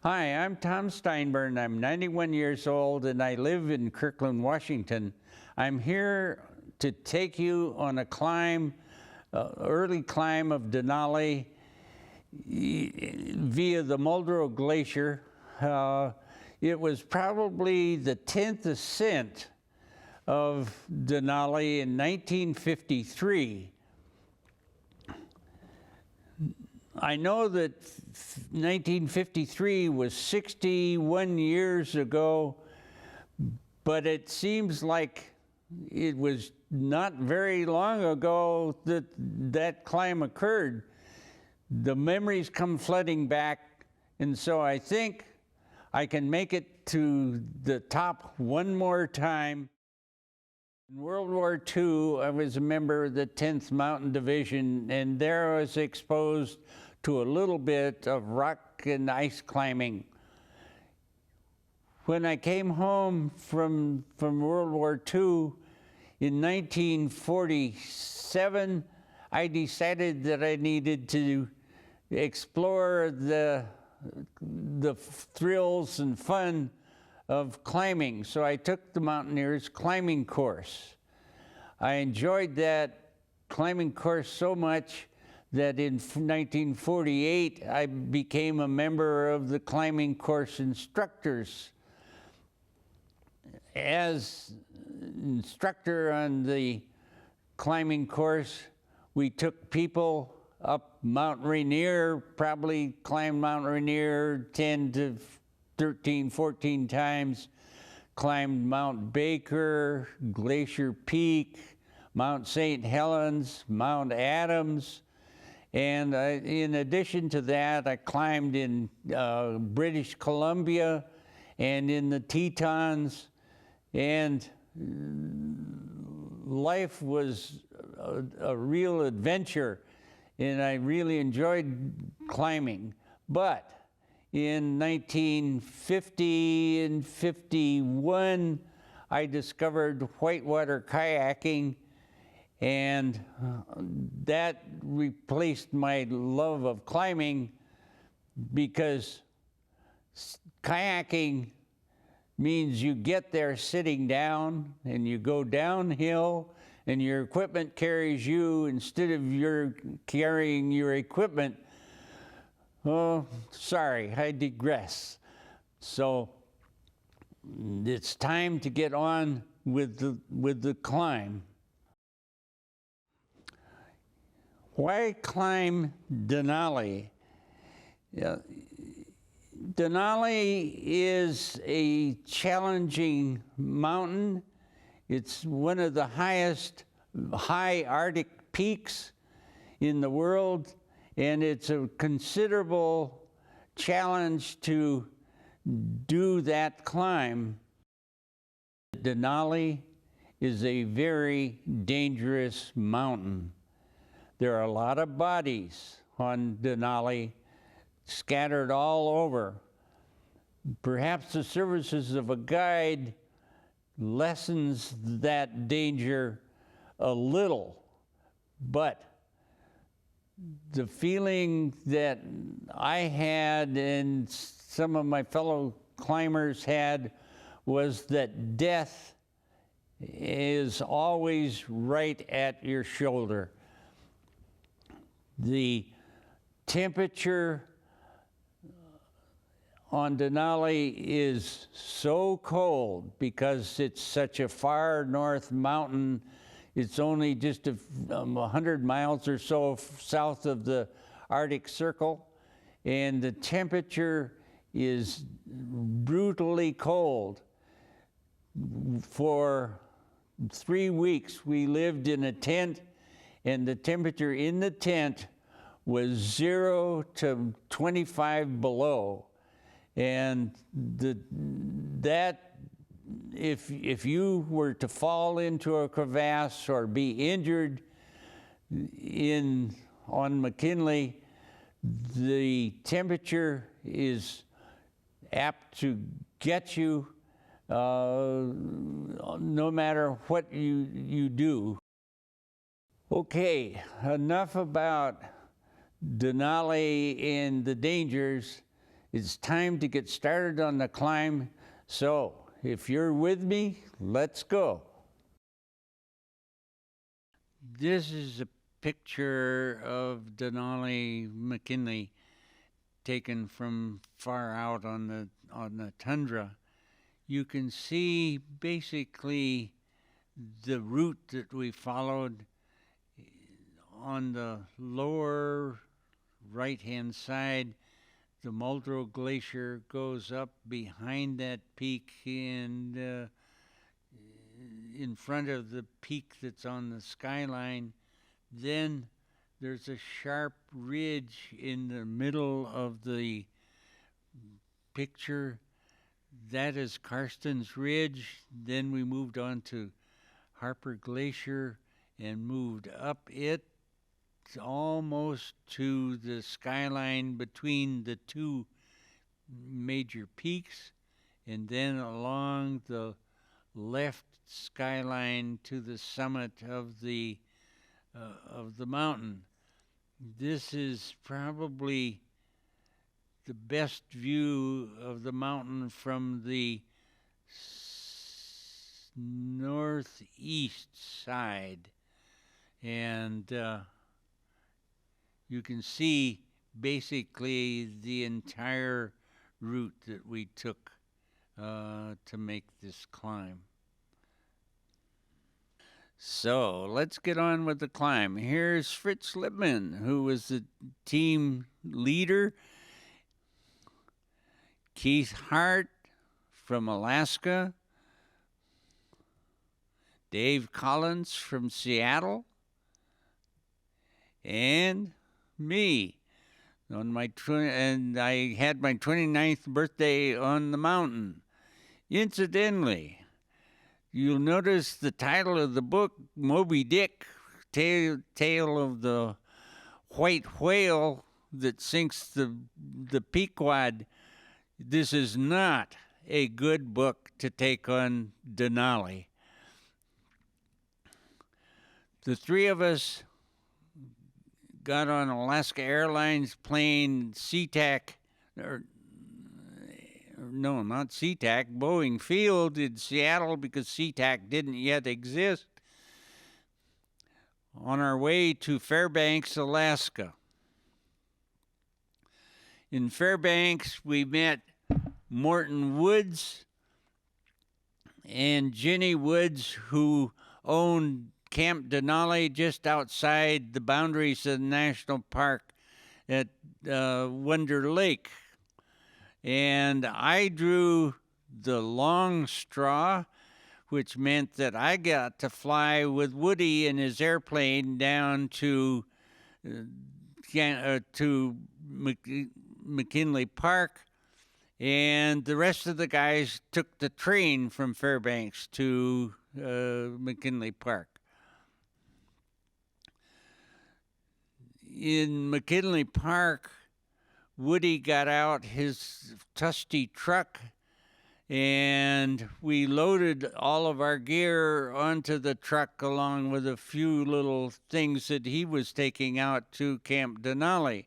Hi, I'm Tom Steinburn. I'm 91 years old and I live in Kirkland, Washington. I'm here to take you on a climb, early climb of Denali via the Muldrow Glacier. It was probably the 10th ascent of Denali in 1953. I know that 1953 was 61 years ago, but it seems like it was not very long ago that that climb occurred. The memories come flooding back, and so I think I can make it to the top one more time. In World War II, I was a member of the 10th Mountain Division, and there I was exposed to a little bit of rock and ice climbing. When I came home from World War II in 1947, I decided that I needed to explore the thrills and fun of climbing. So I took the Mountaineers climbing course. I enjoyed that climbing course so much that in 1948, I became a member of the climbing course instructors. As instructor on the climbing course, we took people up Mount Rainier, probably climbed Mount Rainier 10 to 13, 14 times, climbed Mount Baker, Glacier Peak, Mount St. Helens, Mount Adams, and in addition to that, I climbed in British Columbia and in the Tetons, and life was a real adventure, and I really enjoyed climbing. But in 1950 and 51, I discovered whitewater kayaking, and that replaced my love of climbing, because kayaking means you get there sitting down and you go downhill and your equipment carries you instead of your carrying your equipment. Oh, sorry, I digress. So it's time to get on with the climb. Why climb Denali? Denali is a challenging mountain. It's one of the highest high Arctic peaks in the world, and it's a considerable challenge to do that climb. Denali is a very dangerous mountain. There are a lot of bodies on Denali scattered all over. Perhaps the services of a guide lessens that danger a little, but the feeling that I had and some of my fellow climbers had was that death is always right at your shoulder. The temperature on Denali is so cold because it's such a far north mountain. It's only just 100 miles or so south of the Arctic Circle, and the temperature is brutally cold. For 3 weeks, we lived in a tent, and the temperature in the tent was 0 to 25 below. And if you were to fall into a crevasse or be injured on McKinley, the temperature is apt to get you no matter what you do. Okay, enough about Denali and the dangers, It's time to get started on the climb. So, if you're with me, let's go. This is a picture of Denali McKinley taken from far out on the tundra. You can see basically the route that we followed. On the lower right-hand side, the Muldrow Glacier goes up behind that peak, and in front of the peak that's on the skyline. Then there's a sharp ridge in the middle of the picture. That is Carstens Ridge. Then we moved on to Harper Glacier and moved up it almost to the skyline between the two major peaks, and then along the left skyline to the summit of the mountain. This is probably the best view of the mountain from the northeast side, and you can see basically the entire route that we took to make this climb. So let's get on with the climb. Here's Fritz Lippmann, who was the team leader. Keith Hart from Alaska. Dave Collins from Seattle. And me. And I had my 29th birthday on the mountain. Incidentally, you'll notice the title of the book, Moby Dick, Tale of the White Whale that sinks the Pequod. This is not a good book to take on Denali. The three of us got on Alaska Airlines plane SeaTac, no, not SeaTac, Boeing Field in Seattle, because SeaTac didn't yet exist, on our way to Fairbanks, Alaska. In Fairbanks, we met Morton Woods and Jenny Woods, who owned Camp Denali just outside the boundaries of the national park at Wonder Lake. And I drew the long straw, which meant that I got to fly with Woody in his airplane down to McKinley Park, and the rest of the guys took the train from Fairbanks to McKinley Park. In McKinley Park, Woody got out his trusty truck, and we loaded all of our gear onto the truck along with a few little things that he was taking out to Camp Denali.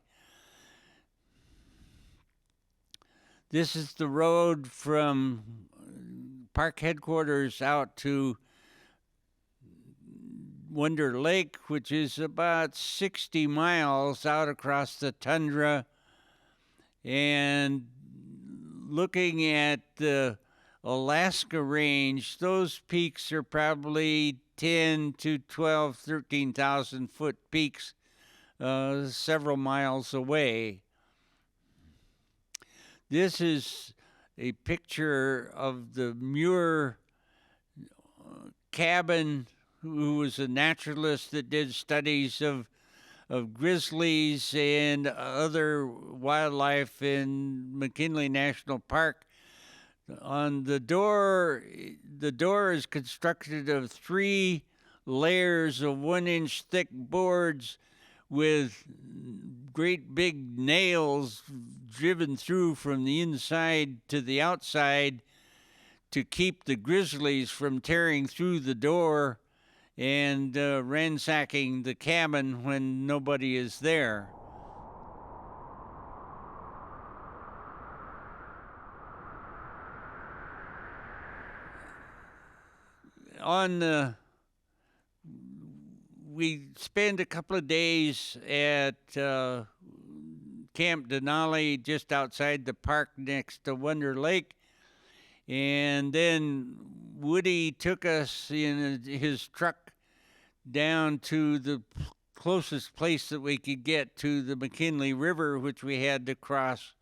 This is the road from park headquarters out to Wonder Lake, which is about 60 miles out across the tundra. And looking at the Alaska range, those peaks are probably 10 to 12, 13,000 foot peaks several miles away. This is a picture of the Muir Cabin, who was a naturalist that did studies of grizzlies and other wildlife in McKinley National Park. On the door is constructed of 3 layers of 1-inch thick boards with great big nails driven through from the inside to the outside to keep the grizzlies from tearing through the door and ransacking the cabin when nobody is there. we spent a couple of days at Camp Denali, just outside the park next to Wonder Lake. And then Woody took us in his truck down to the closest place that we could get to the McKinley River, which we had to cross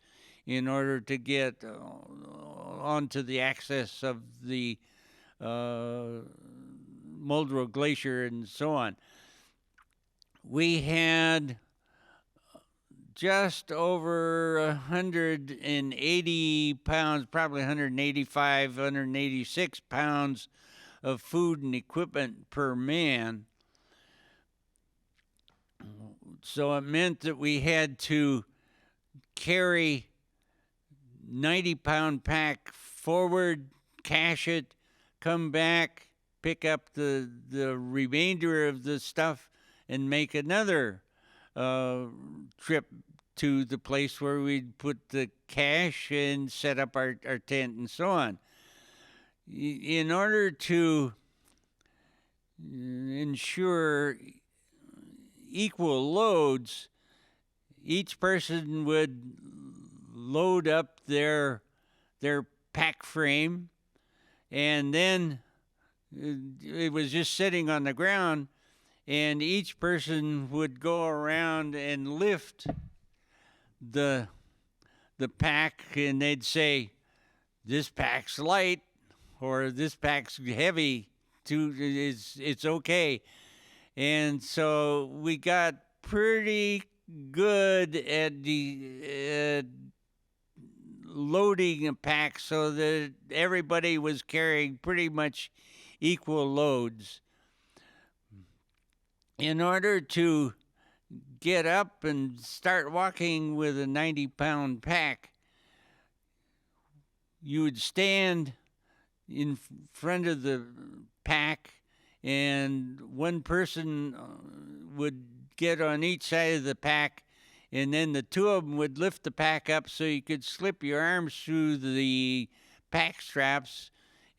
in order to get onto the access of the Muldrow Glacier and so on. We had just over 180 pounds, probably 185, 186 pounds of food and equipment per man. So it meant that we had to carry 90-pound pack forward, cache it, come back, pick up the remainder of the stuff, and make another trip to the place where we'd put the cache and set up our tent and so on. In order to ensure equal loads, each person would load up their pack frame, and then it was just sitting on the ground, and each person would go around and lift the pack, and they'd say, "This pack's light," or "This pack's heavy. It's okay." And so we got pretty good at loading a pack so that everybody was carrying pretty much equal loads. In order to get up and start walking with a 90-pound pack, you would stand in front of the pack, and one person would get on each side of the pack, and then the two of them would lift the pack up so you could slip your arms through the pack straps,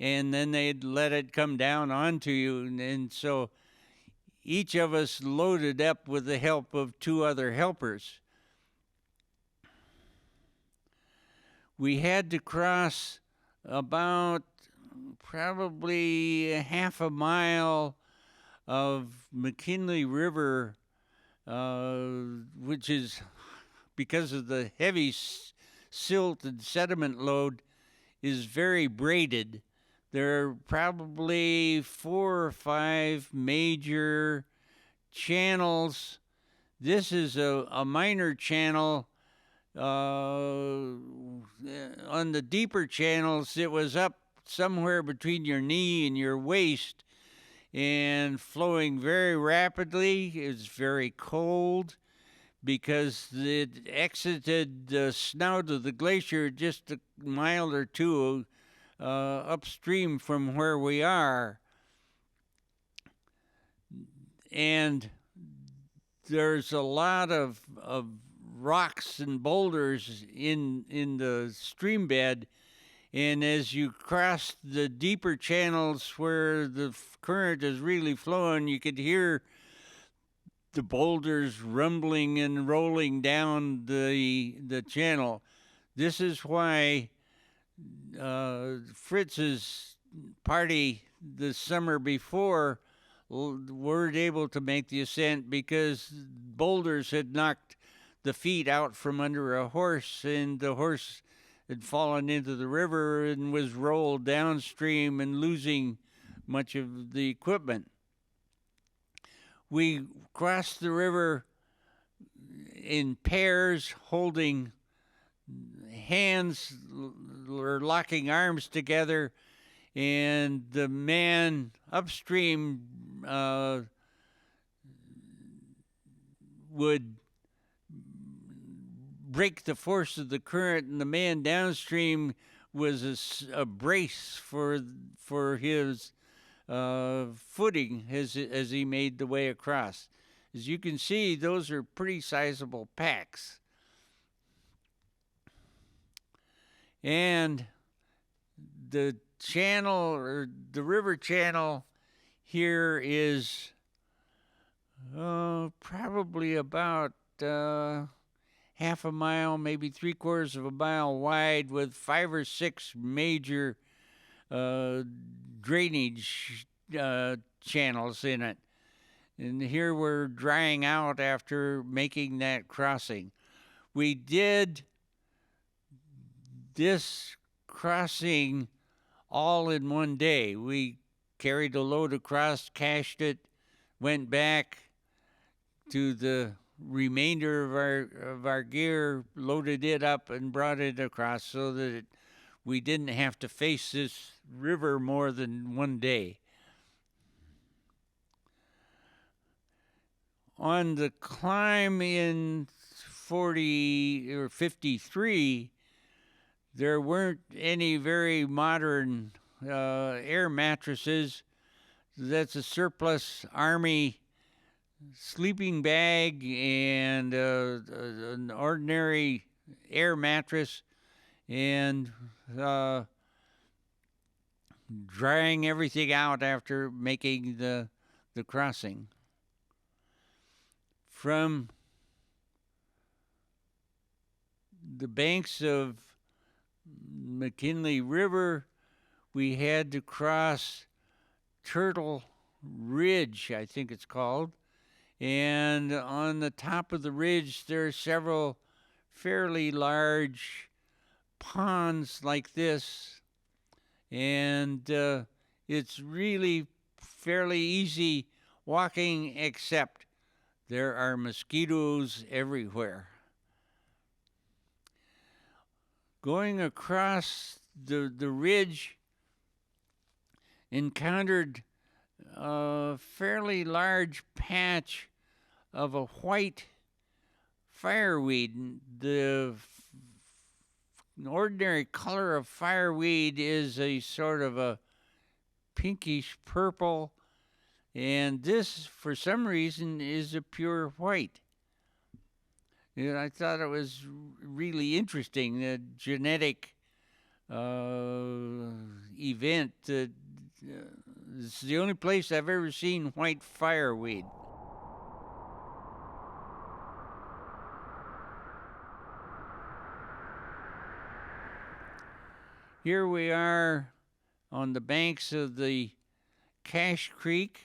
and then they'd let it come down onto you. And so each of us loaded up with the help of two other helpers. We had to cross about probably half a mile of McKinley River, which is, because of the heavy silt and sediment load, is very braided. There are probably 4 or 5 major channels. This is a minor channel. On the deeper channels, it was up somewhere between your knee and your waist and flowing very rapidly. It's very cold because it exited the snout of the glacier just a mile or two upstream from where we are. And there's a lot of rocks and boulders in the stream bed, and as you cross the deeper channels where the current is really flowing, you could hear the boulders rumbling and rolling down the channel. This is why Fritz's party the summer before weren't able to make the ascent because boulders had knocked the feet out from under a horse, and the horse had fallen into the river and was rolled downstream and losing much of the equipment. We crossed the river in pairs, holding hands or locking arms together, and the man upstream would break the force of the current, and the man downstream was a brace for his footing as he made the way across. As you can see, those are pretty sizable packs. And the channel, or the river channel, here is probably about half a mile, maybe 3/4 of a mile wide, with 5 or 6 major drainage channels in it. And here we're drying out after making that crossing. We did this crossing all in one day. We carried a load across, cached it, went back to the remainder of our gear, loaded it up, and brought it across so that we didn't have to face this river more than one day. On the climb in 40 or 53, there weren't any very modern air mattresses. That's a surplus Army sleeping bag and an ordinary air mattress, and drying everything out after making the crossing. From the banks of McKinley River, we had to cross Turtle Ridge, I think it's called. And on the top of the ridge, there are several fairly large ponds like this. And it's really fairly easy walking, except there are mosquitoes everywhere. Going across the ridge, encountered a fairly large patch of a white fireweed. The ordinary color of fireweed is a sort of a pinkish purple, and this, for some reason, is a pure white. And I thought it was really interesting, the genetic event. It's the only place I've ever seen white fireweed. Here we are on the banks of the Cache Creek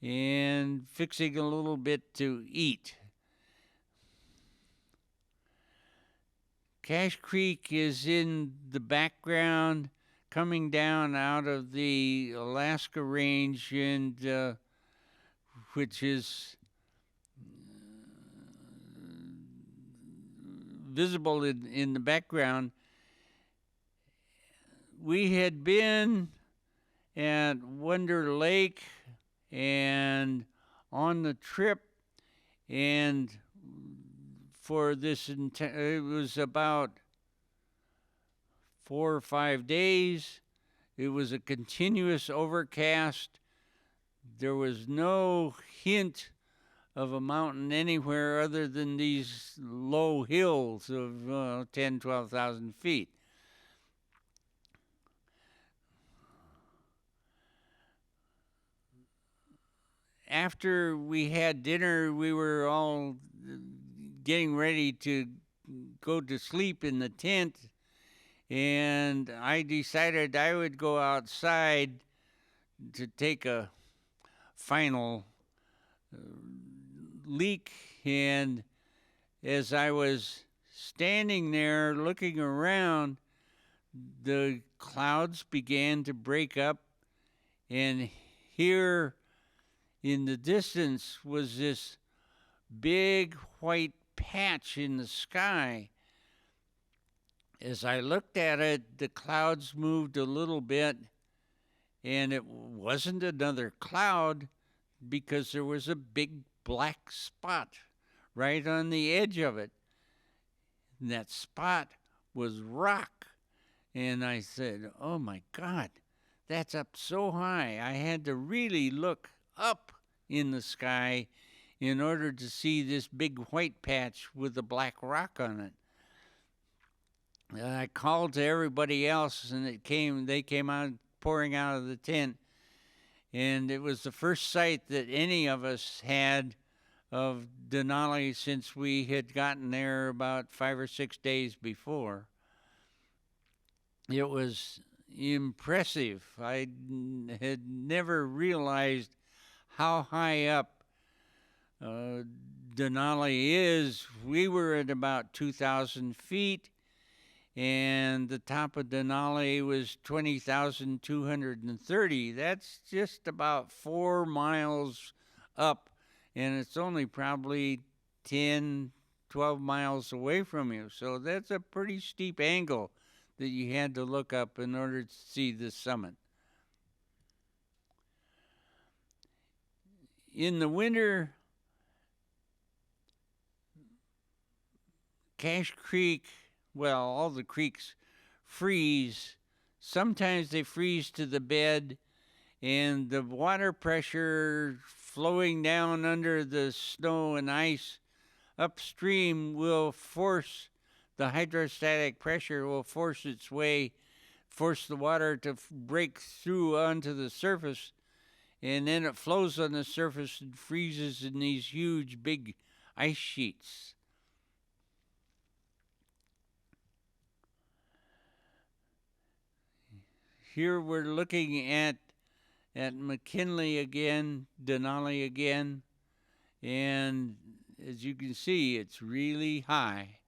and fixing a little bit to eat. Cache Creek is in the background, coming down out of the Alaska Range, and which is visible in the background. We had been at Wonder Lake and on the trip, and for this, it was about 4 or 5 days. It was a continuous overcast. There was no hint of a mountain anywhere other than these low hills of 10, 12,000 feet. After we had dinner, we were all getting ready to go to sleep in the tent, and I decided I would go outside to take a final leak. And as I was standing there looking around, the clouds began to break up, and here in the distance was this big white patch in the sky. As I looked at it, the clouds moved a little bit, and it wasn't another cloud because there was a big black spot right on the edge of it. And that spot was rock. And I said, oh my God, that's up so high. I had to really look up in the sky in order to see this big white patch with the black rock on it. I called to everybody else, and they came out pouring out of the tent, And it was the first sight that any of us had of Denali since we had gotten there about 5 or 6 days before. It was impressive. I had never realized how high up Denali is. We were at about 2,000 feet, and the top of Denali was 20,230. That's just about 4 miles up, and it's only probably 10, 12 miles away from you. So that's a pretty steep angle that you had to look up in order to see the summit. In the winter, Cache Creek, well, all the creeks freeze. Sometimes they freeze to the bed, and the water pressure flowing down under the snow and ice upstream will force the hydrostatic pressure will force the water to break through onto the surface, and then it flows on the surface and freezes in these huge big ice sheets. Here we're looking at McKinley again, Denali again, and as you can see, it's really high.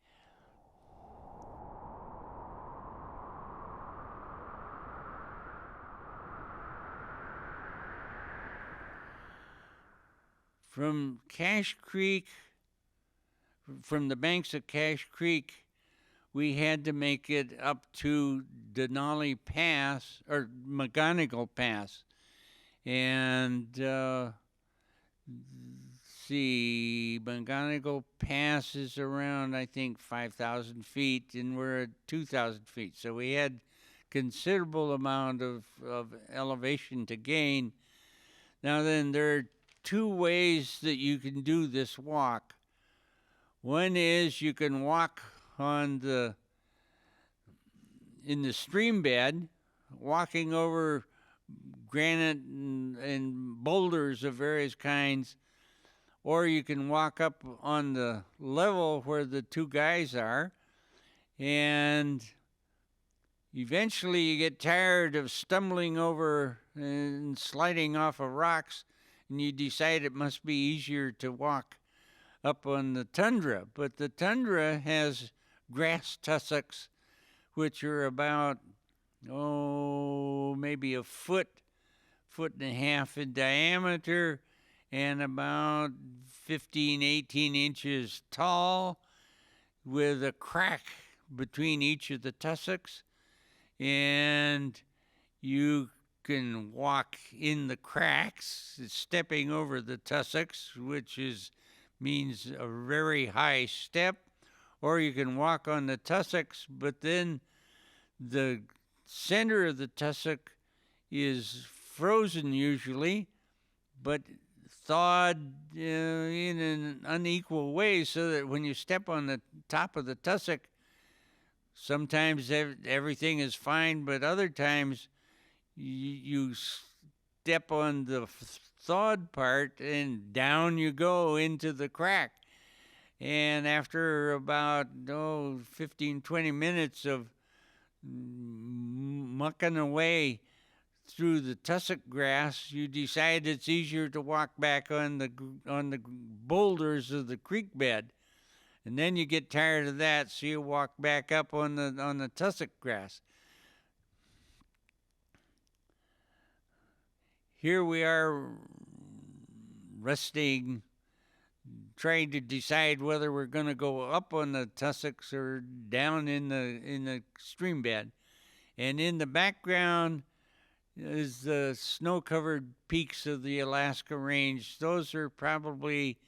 From Cache Creek, from the banks of Cache Creek, we had to make it up to Denali Pass, or McGonigal Pass. And see, McGonigal Pass is around, I think, 5,000 feet, and we're at 2,000 feet. So we had considerable amount of elevation to gain. Now then, there are 2 ways that you can do this walk. One is you can walk in the stream bed, walking over granite and boulders of various kinds, or you can walk up on the level where the 2 guys are, and eventually you get tired of stumbling over and sliding off of rocks, and you decide it must be easier to walk up on the tundra. But the tundra has grass tussocks, which are about, maybe a foot and a half in diameter, and about 15, 18 inches tall, with a crack between each of the tussocks. And you can walk in the cracks, stepping over the tussocks, which means a very high step, or you can walk on the tussocks, but then the center of the tussock is frozen usually, but thawed in an unequal way, so that when you step on the top of the tussock, sometimes everything is fine, but other times you step on the thawed part and down you go into the crack. And after about 15, 20 minutes of mucking away through the tussock grass, you decide it's easier to walk back on the boulders of the creek bed. And then you get tired of that, so you walk back up on the tussock grass. Here we are resting, trying to decide whether we're going to go up on the tussocks or down in the stream bed. And in the background is the snow-covered peaks of the Alaska Range. Those are probably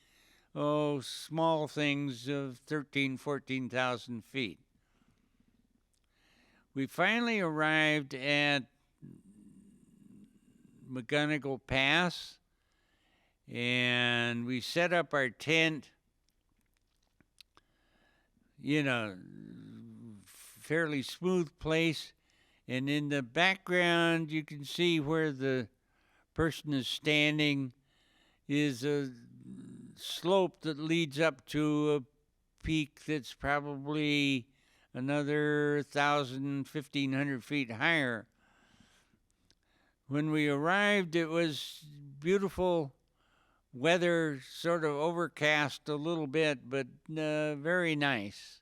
small things of 14,000 feet. We finally arrived at McGonigal Pass, and we set up our tent in a fairly smooth place, and in the background you can see where the person is standing is a slope that leads up to a peak that's probably another 1,000, 1,500 feet higher. When we arrived, it was beautiful weather, sort of overcast a little bit, but very nice.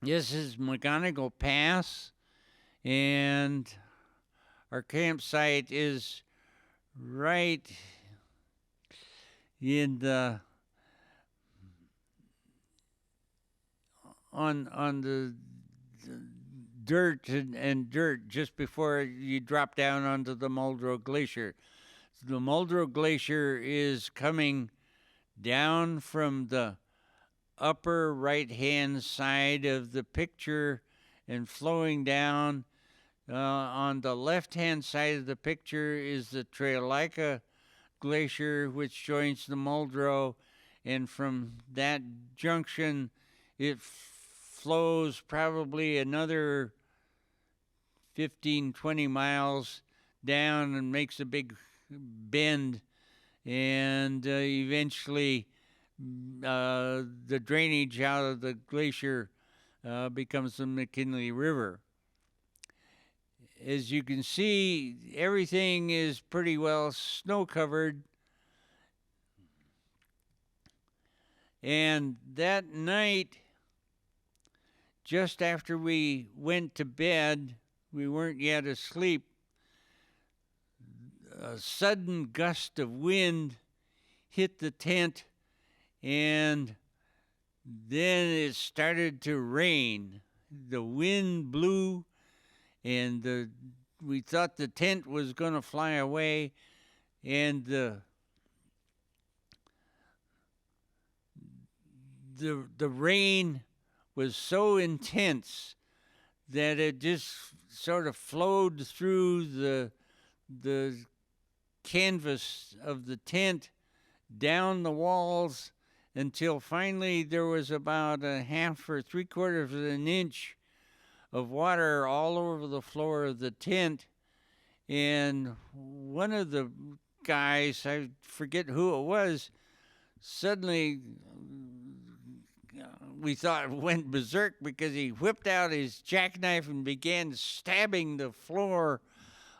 This is McGonigal Pass, and our campsite is right in the on the dirt and dirt just before you drop down onto the Muldrow Glacier. The Muldrow Glacier is coming down from the upper right-hand side of the picture and flowing down. On the left-hand side of the picture is the Trealaika Glacier, which joins the Muldrow, and from that junction, it flows probably another 15, 20 miles down and makes a big bend, and eventually the drainage out of the glacier becomes the McKinley River. As you can see, everything is pretty well snow-covered. And that night, just after we went to bed, we weren't yet asleep, a sudden gust of wind hit the tent, and then it started to rain. The wind blew, and we thought the tent was going to fly away, and the rain was so intense that it just sort of flowed through the canvas of the tent down the walls until finally there was about a half or 3/4 of an inch of water all over the floor of the tent. And one of the guys, I forget who it was, suddenly we thought went berserk because he whipped out his jackknife and began stabbing the floor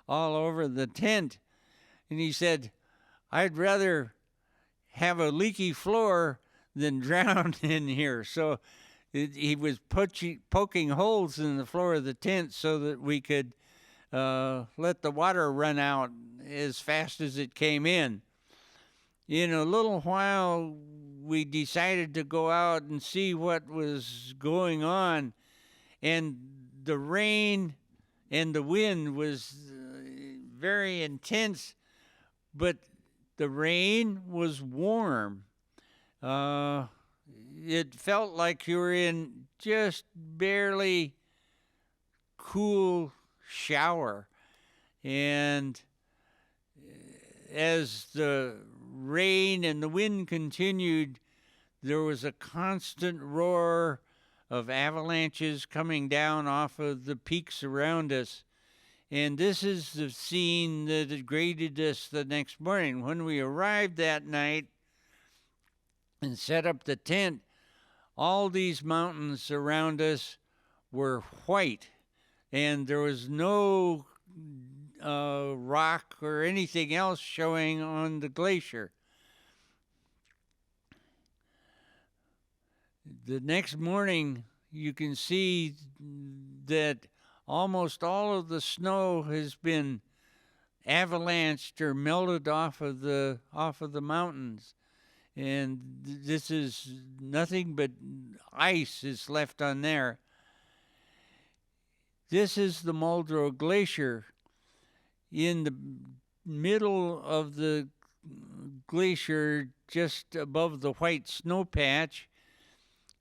all over the tent. And he said, "I'd rather have a leaky floor than drown in here." So he was poking holes in the floor of the tent so that we could let the water run out as fast as it came in. In a little while, we decided to go out and see what was going on, and the rain and the wind was very intense, but the rain was warm. It felt like you were in just barely cool shower. And as the rain and the wind continued, there was a constant roar of avalanches coming down off of the peaks around us. And this is the scene that greeted us the next morning. When we arrived that night and set up the tent, all these mountains around us were white, and there was no rock or anything else showing on the glacier. The next morning, you can see that almost all of the snow has been avalanched or melted off of the mountains, and this is nothing but ice is left on there. This is the Muldrow Glacier. In the middle of the glacier, just above the white snow patch,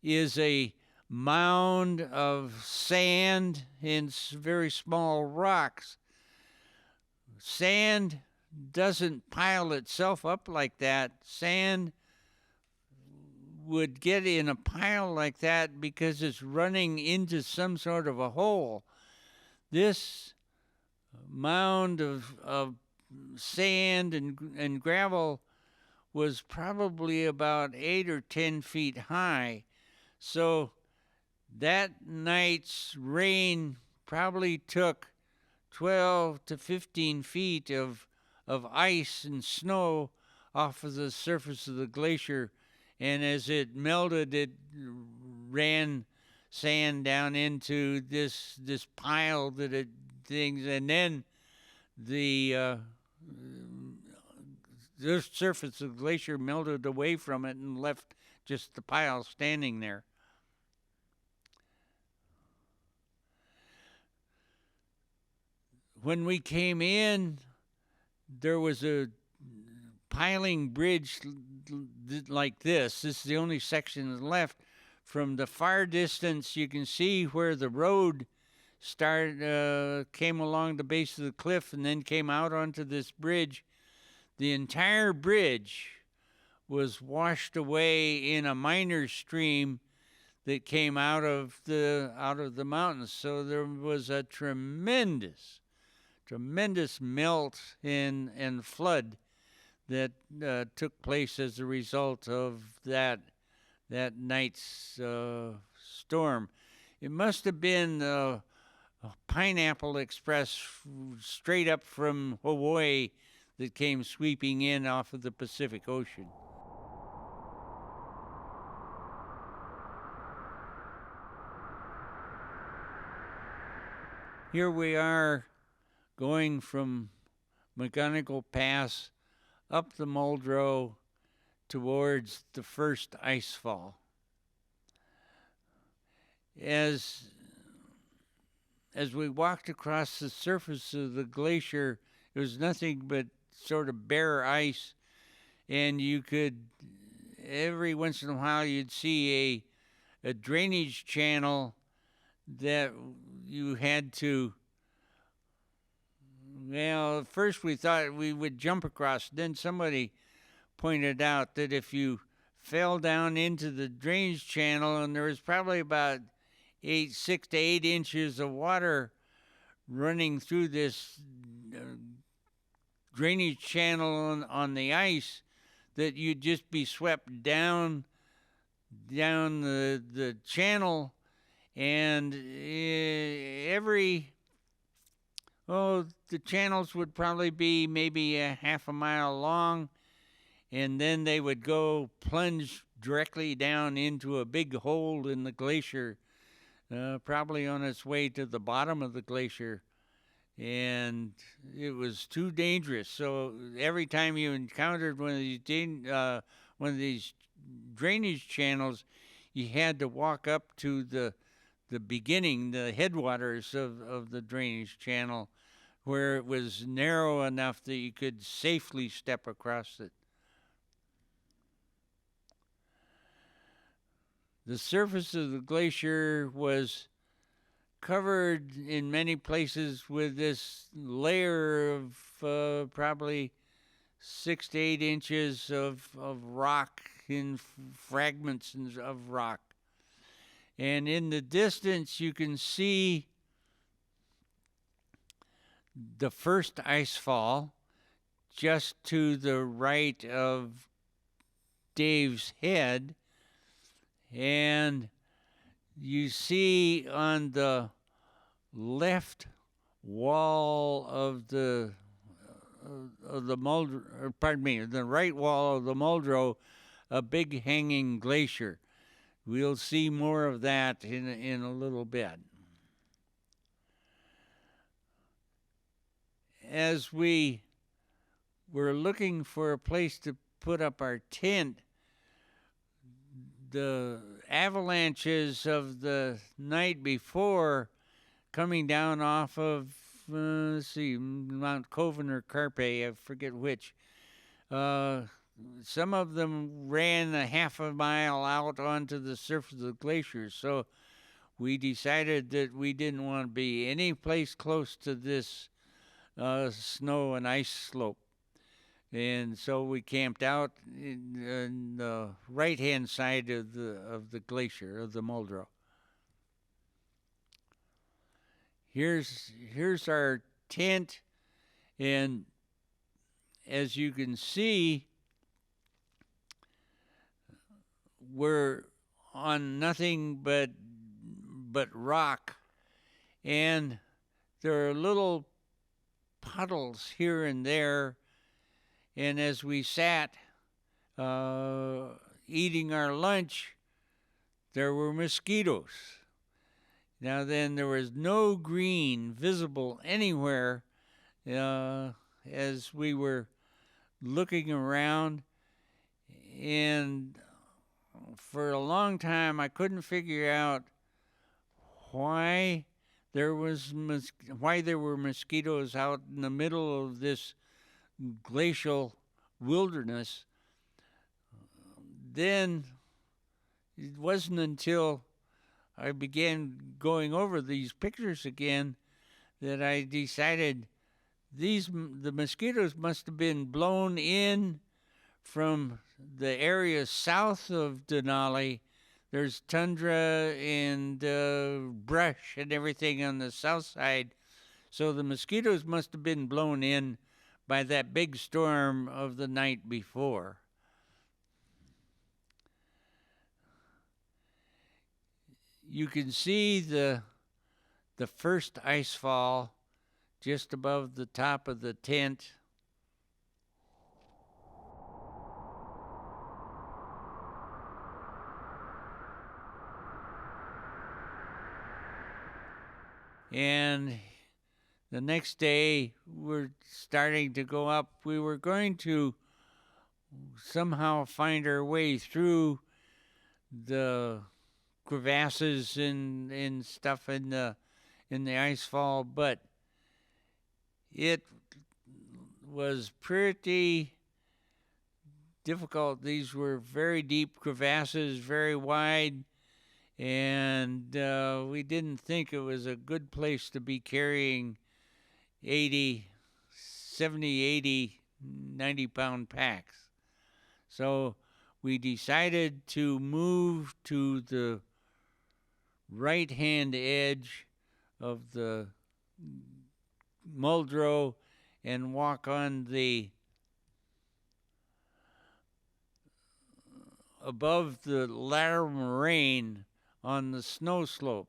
is a mound of sand and very small rocks. Sand doesn't pile itself up like that. Sand would get in a pile like that because it's running into some sort of a hole. This mound of sand and gravel was probably about 8 or 10 feet high. So that night's rain probably took 12 to 15 feet of ice and snow off of the surface of the glacier, and as it melted, it ran sand down into this pile that it things, and then the surface of the glacier melted away from it and left just the pile standing there. When we came in, there was a piling bridge like this. This is the only section left. From the far distance, you can see where the road came along the base of the cliff and then came out onto this bridge. The entire bridge was washed away in a minor stream that came out of the mountains. So there was a tremendous melt and flood that took place as a result of that night's storm. It must have been a Pineapple Express straight up from Hawaii that came sweeping in off of the Pacific Ocean. Here we are going from McGonigal Pass up the Muldrow towards the first ice fall. As we walked across the surface of the glacier, it was nothing but sort of bare ice, and you could, every once in a while, you'd see a drainage channel that you had to, well, at first we thought we would jump across. Then somebody pointed out that if you fell down into the drainage channel, and there was probably about 6 to 8 inches of water running through this drainage channel on the ice, that you'd just be swept down the channel, and the channels would probably be maybe a half a mile long, and then they would go plunge directly down into a big hole in the glacier, probably on its way to the bottom of the glacier. And it was too dangerous. So every time you encountered one of these drainage channels, you had to walk up to the beginning, the headwaters of the drainage channel, where it was narrow enough that you could safely step across it. The surface of the glacier was covered in many places with this layer of probably 6 to 8 inches of rock, in fragments of rock. And in the distance, you can see the first ice fall just to the right of Dave's head. And you see on the left wall of the Muldrow, the right wall of the Muldrow, a big hanging glacier. We'll see more of that in a little bit. As we were looking for a place to put up our tent, the avalanches of the night before, coming down off of, Mount Coven or Carpe, I forget which, some of them ran a half a mile out onto the surface of the glacier. So we decided that we didn't want to be any place close to this snow and ice slope. And so we camped out in the right-hand side of the glacier, of the Muldrow. Here's our tent, and as you can see, we're on nothing but rock, and there are little puddles here and there. And as we sat eating our lunch, there were mosquitoes. Now then, there was no green visible anywhere as we were looking around, and for a long time I couldn't figure out why there were mosquitoes out in the middle of this glacial wilderness. Then it wasn't until I began going over these pictures again that I decided the mosquitoes must have been blown in from the area south of Denali. There's tundra and brush and everything on the south side. So the mosquitoes must have been blown in by that big storm of the night before. You can see the first ice fall just above the top of the tent. And the next day, we're starting to go up. We were going to somehow find our way through the crevasses and stuff in the ice fall, but it was pretty difficult. These were very deep crevasses, very wide, and we didn't think it was a good place to be carrying 70, 80, 90-pound packs. So we decided to move to the right-hand edge of the Muldrow and walk on the above the lateral moraine on the snow slope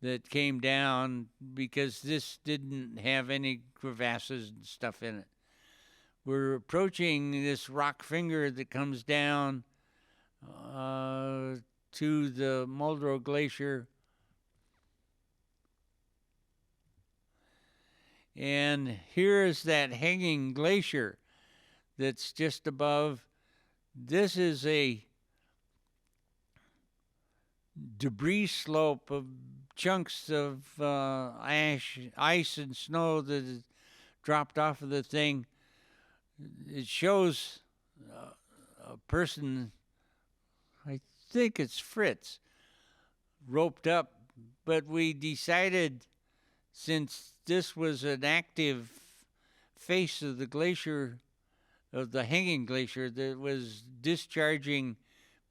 that came down, because this didn't have any crevasses and stuff in it. We're approaching this rock finger that comes down to the Muldrow Glacier. And here is that hanging glacier that's just above. This is a debris slope of chunks of ice and snow that has dropped off of the thing. It shows a person, I think it's Fritz, roped up, but we decided, since this was an active face of the glacier, of the hanging glacier, that was discharging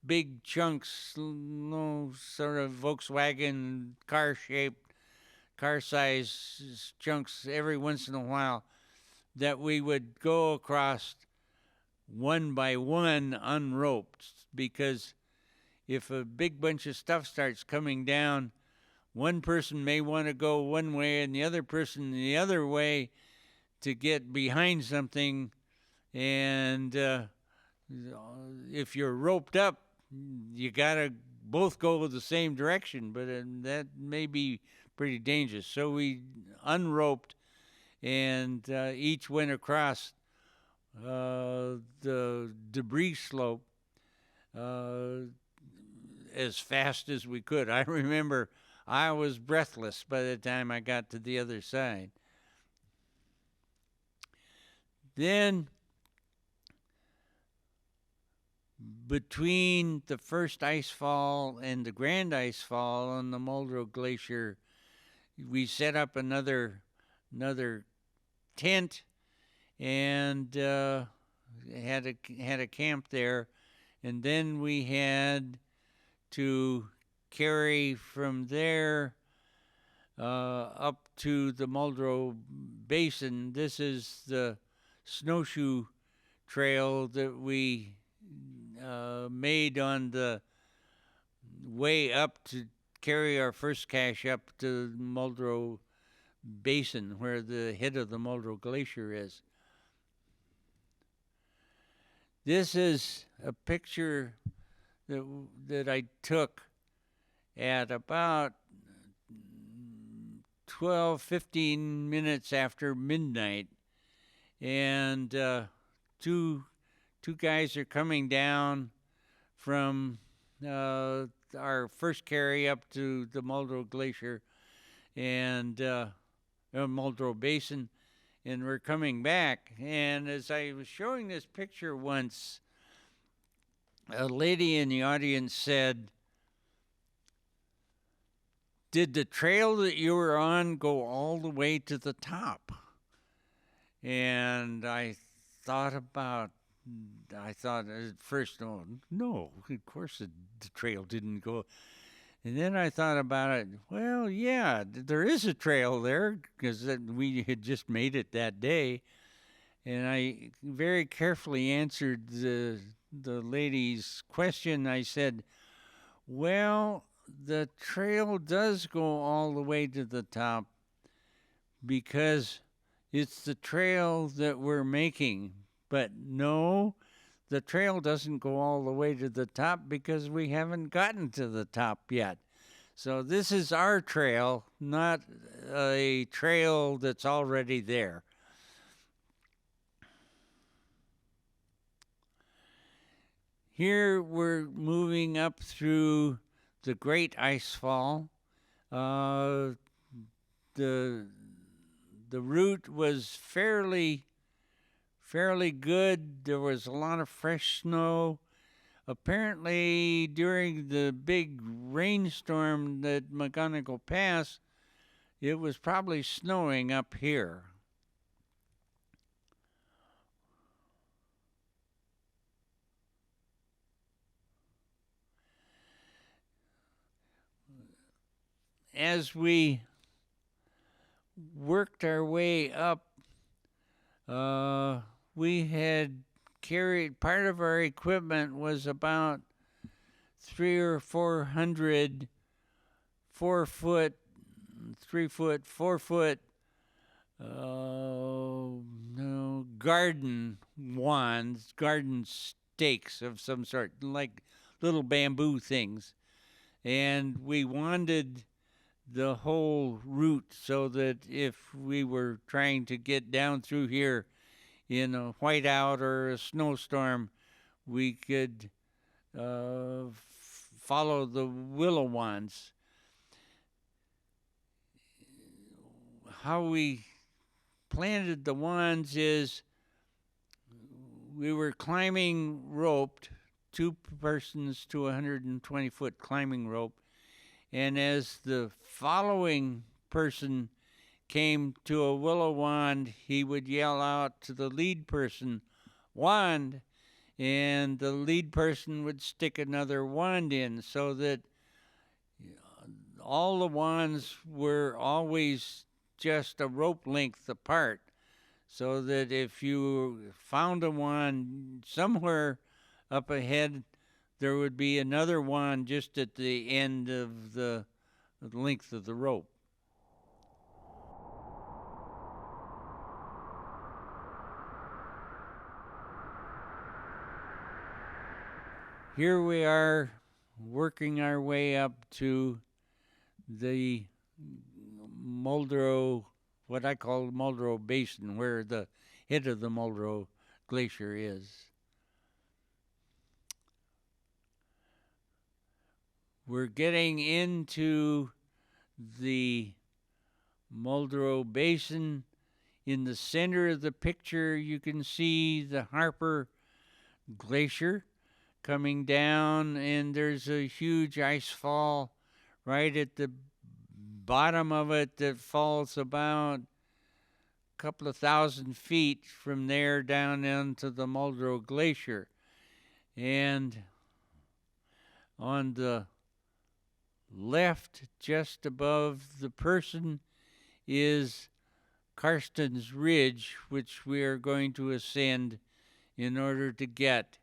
big chunks, sort of Volkswagen car-shaped, car-size chunks every once in a while, that we would go across one by one unroped, because if a big bunch of stuff starts coming down, one person may want to go one way and the other person the other way to get behind something. And if you're roped up, you got to both go the same direction, but that may be pretty dangerous. So we unroped and each went across the debris slope as fast as we could. I remember I was breathless by the time I got to the other side. Then, between the first ice fall and the grand ice fall on the Muldrow Glacier, we set up another tent and had a camp there, and then we had to carry from there up to the Muldrow Basin. This is the snowshoe trail that we made on the way up to carry our first cache up to Muldrow Basin, where the head of the Muldrow Glacier is. This is a picture that I took at about 15 minutes after midnight, and two guys are coming down from our first carry up to the Muldrow Glacier and Muldrow Basin, and we're coming back. And as I was showing this picture once, a lady in the audience said, "Did the trail that you were on go all the way to the top?" And I thought at first, oh, no, of course the trail didn't go. And then I thought about it. Well, yeah, there is a trail there because we had just made it that day. And I very carefully answered the lady's question. I said, well, the trail does go all the way to the top because it's the trail that we're making. But no, the trail doesn't go all the way to the top because we haven't gotten to the top yet. So this is our trail, not a trail that's already there. Here we're moving up through the Great Icefall. The route was fairly good. There was a lot of fresh snow. Apparently, during the big rainstorm at McGonigle Pass, it was probably snowing up here. As we worked our way up, we had carried, part of our equipment was about 300 or 400 4 foot, 3 foot, 4 foot garden wands, garden stakes of some sort, like little bamboo things. And we wanded the whole route so that if we were trying to get down through here in a whiteout or a snowstorm, we could follow the willow wands. How we planted the wands is we were climbing roped, 2 persons to 120-foot climbing rope, and as the following person came to a willow wand, he would yell out to the lead person, "Wand," and the lead person would stick another wand in, so that all the wands were always just a rope length apart, so that if you found a wand somewhere up ahead, there would be another wand just at the end of the length of the rope. Here we are working our way up to the Muldrow, what I call Muldrow Basin, where the head of the Muldrow Glacier is. We're getting into the Muldrow Basin. In the center of the picture, you can see the Harper Glacier coming down, and there's a huge ice fall right at the bottom of it that falls about a couple of 1,000 feet from there down into the Muldrow Glacier. And on the left, just above the person, is Carstens Ridge, which we are going to ascend in order to get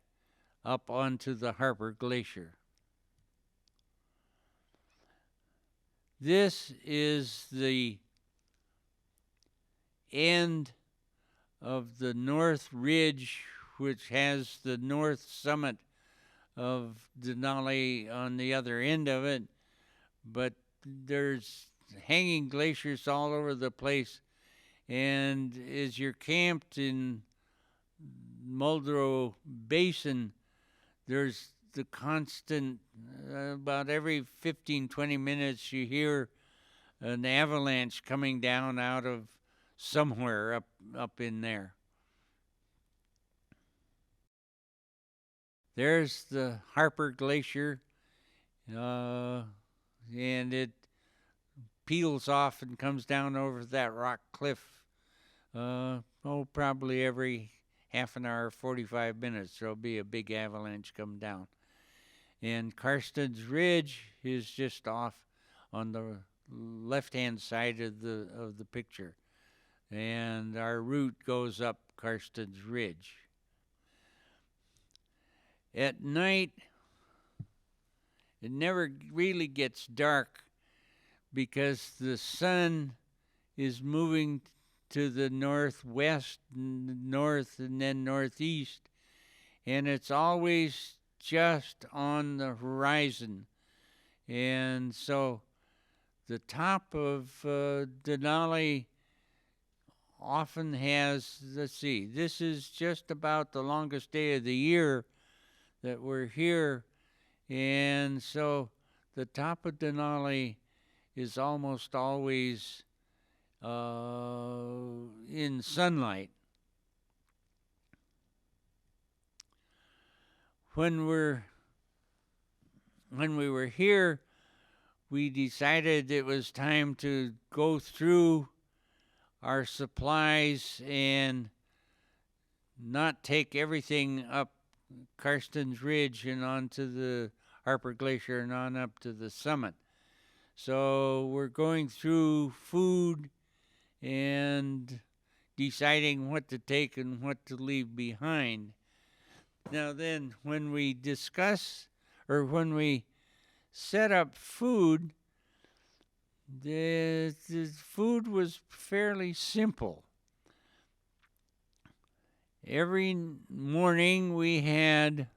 up onto the Harper Glacier. This is the end of the North Ridge, which has the north summit of Denali on the other end of it, but there's hanging glaciers all over the place, and as you're camped in Muldrow Basin, there's the constant, about every 15-20 minutes you hear an avalanche coming down out of somewhere up in there. There's the Harper Glacier, and it peels off and comes down over that rock cliff. Probably every half an hour, 45 minutes, there'll be a big avalanche come down. And Carstens Ridge is just off on the left-hand side of the picture, and our route goes up Carstens Ridge. At night, it never really gets dark because the sun is moving to the northwest, north, and then northeast, and it's always just on the horizon. And so the top of Denali often has, let's see, this is just about the longest day of the year that we're here, and so the top of Denali is almost always in sunlight. When we were here, we decided it was time to go through our supplies and not take everything up Carstens Ridge and onto the Harper Glacier and on up to the summit. So we're going through food and deciding what to take and what to leave behind. Now then, when we discuss, or when we set up food, the food was fairly simple. Every morning we had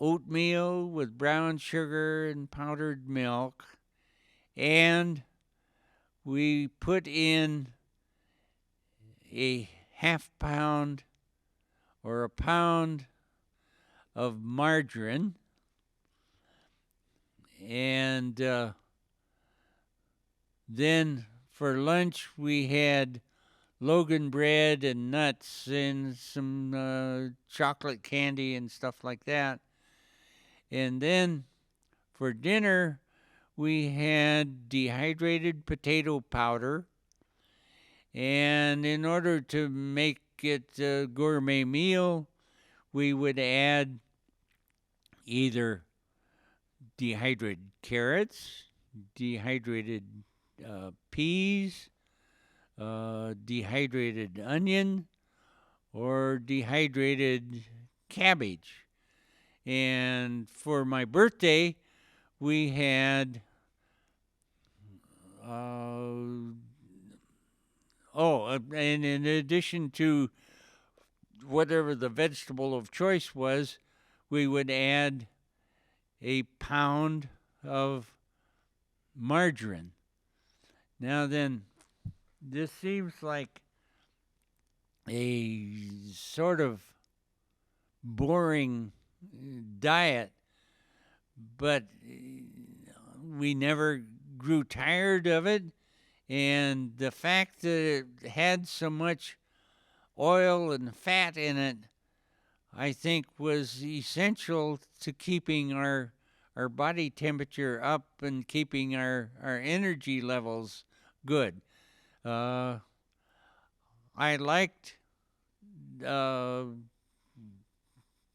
oatmeal with brown sugar and powdered milk, and we put in a half pound or a pound of margarine, and then for lunch we had Logan bread and nuts and some chocolate candy and stuff like that. And then for dinner we had dehydrated potato powder, and in order to make it a gourmet meal, we would add either dehydrated carrots, dehydrated peas, dehydrated onion, or dehydrated cabbage. And for my birthday, we had and in addition to whatever the vegetable of choice was, we would add a pound of margarine. Now then, this seems like a sort of boring diet, but we never grew tired of it, and the fact that it had so much oil and fat in it, I think, was essential to keeping our body temperature up and keeping our energy levels good. I liked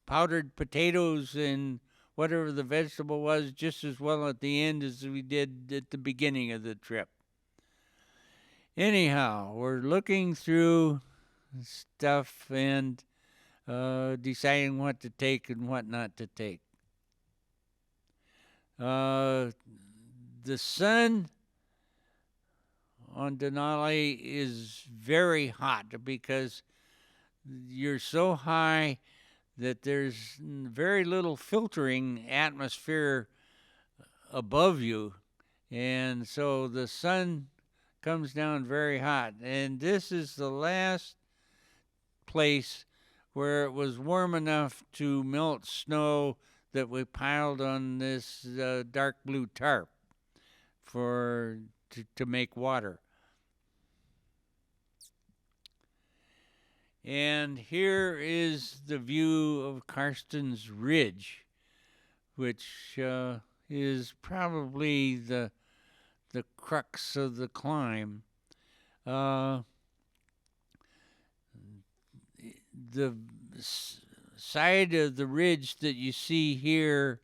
powdered potatoes and whatever the vegetable was just as well at the end as we did at the beginning of the trip. Anyhow, we're looking through stuff and deciding what to take and what not to take. The sun on Denali is very hot because you're so high that there's very little filtering atmosphere above you, and so the sun comes down very hot. And this is the last place where it was warm enough to melt snow that we piled on this dark blue tarp to make water. And here is the view of Carstens Ridge, which is probably the crux of the climb. The side of the ridge that you see here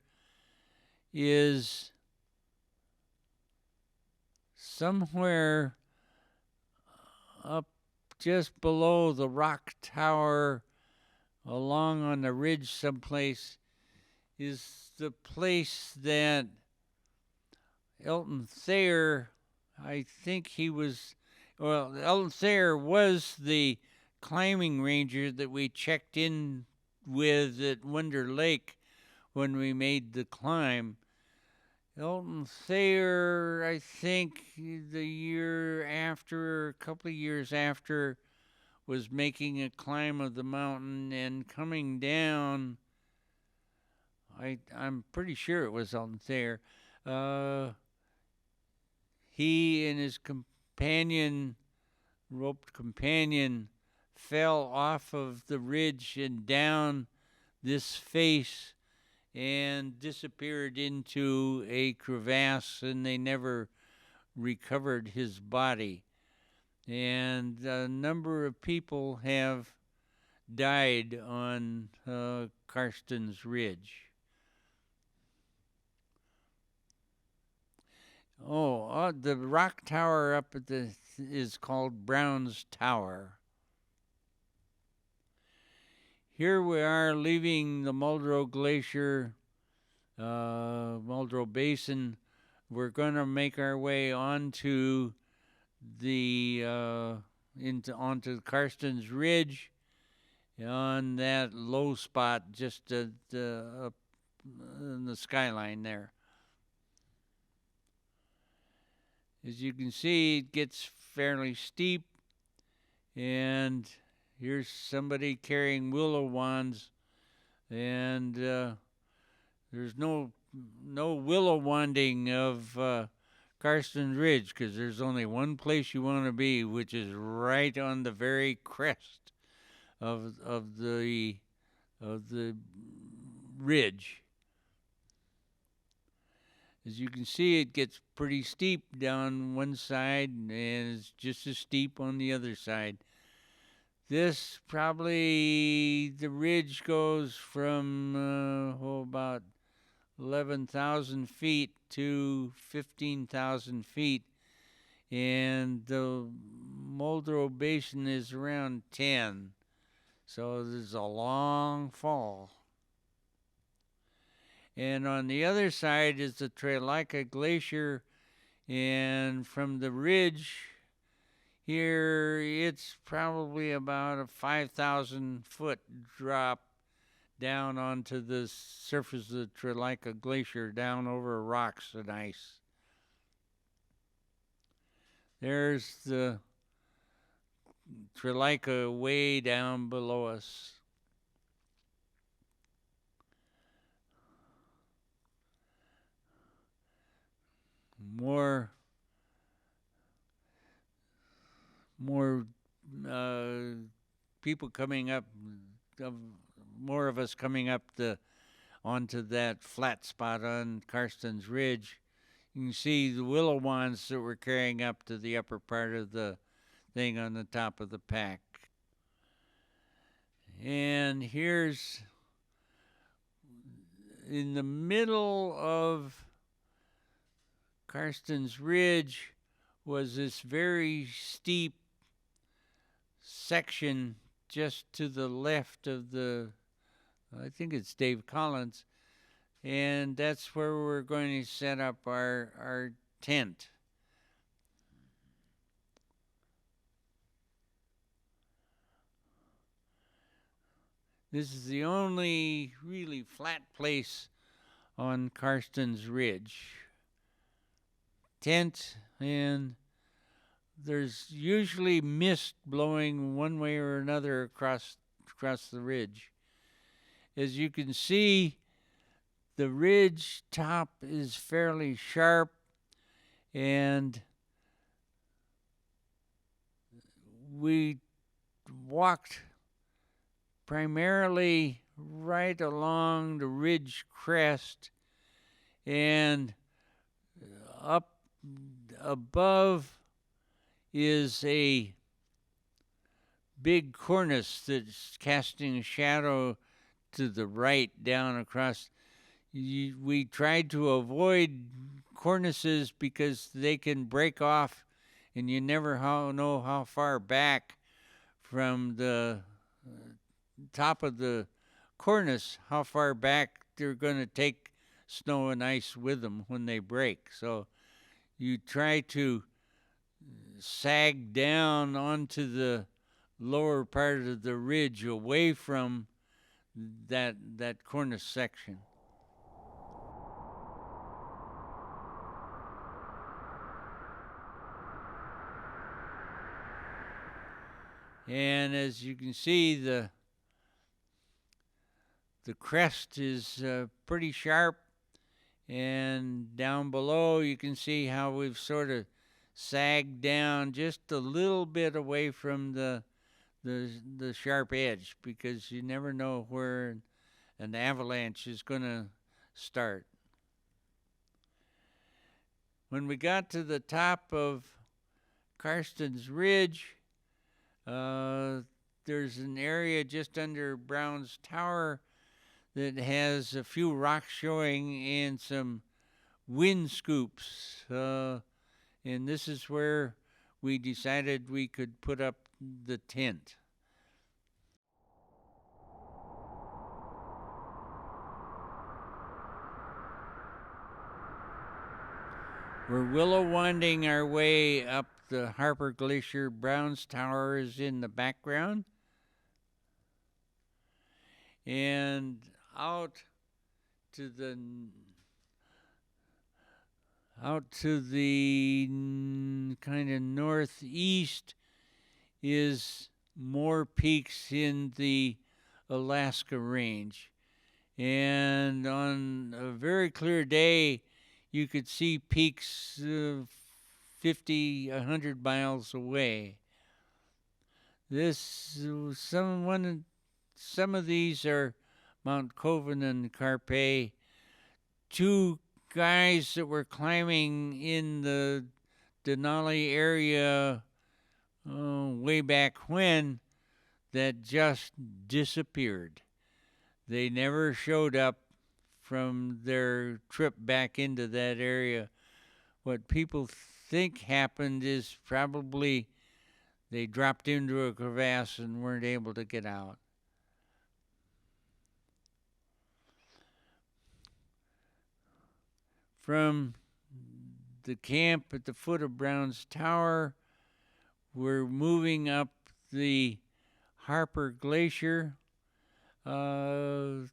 is somewhere up just below the rock tower, along on the ridge someplace, is the place that Elton Thayer, I think Elton Thayer was the climbing ranger that we checked in with at Wonder Lake when we made the climb. Elton Thayer, I think a couple of years after, was making a climb of the mountain and coming down. I'm pretty sure it was Elton Thayer. He and his roped companion, fell off of the ridge and down this face and disappeared into a crevasse, and they never recovered his body. And a number of people have died on Carstens Ridge. The rock tower up at is called Brown's Tower. Here we are leaving the Muldrow Glacier, Muldrow Basin. We're going to make our way onto onto Carstens Ridge on that low spot just up in the skyline there. As you can see, it gets fairly steep, and here's somebody carrying willow wands, and there's no willow wanding of Carstens Ridge, because there's only one place you want to be, which is right on the very crest of the ridge. As you can see, it gets pretty steep down one side, and it's just as steep on the other side. This the ridge goes from about 11,000 feet to 15,000 feet, and the Muldrow Basin is around 10. So there's a long fall. And on the other side is the Harper Glacier, and from the ridge here, it's probably about a 5,000-foot drop down onto the surface of the Harper Glacier, down over rocks and ice. There's the Harper way down below us. More people coming up, more of us coming up onto that flat spot on Carstens Ridge. You can see the willow wands that we're carrying up to the upper part of the thing on the top of the pack. And here's in the middle of Carstens Ridge was this very steep section just to the left of the, I think it's Dave Collins, and that's where we're going to set up our tent. This is the only really flat place on Carstens Ridge. Tent, and there's usually mist blowing one way or another across the ridge. As you can see, the ridge top is fairly sharp, and we walked primarily right along the ridge crest, and up above is a big cornice that's casting a shadow to the right down across. We tried to avoid cornices because they can break off, and you never know how far back from the top of the cornice, how far back they're going to take snow and ice with them when they break. So you try to sag down onto the lower part of the ridge away from that cornice section. And as you can see, the crest is pretty sharp, and down below you can see how we've sort of sagged down just a little bit away from the sharp edge, because you never know where an avalanche is going to start. When we got to the top of Carstens Ridge, there's an area just under Brown's Tower that has a few rocks showing and some wind scoops. And this is where we decided we could put up the tent. We're willow wanding our way up the Harper Glacier. Brown's Tower is in the background. And out to the kind of northeast is more peaks in the Alaska range. And on a very clear day, you could see peaks 50, 100 miles away. Some of these are Mount Coven and Carpe. Two guys that were climbing in the Denali area way back when that just disappeared. They never showed up from their trip back into that area. What people think happened is probably they dropped into a crevasse and weren't able to get out. From the camp at the foot of Brown's Tower, we're moving up the Harper Glacier. As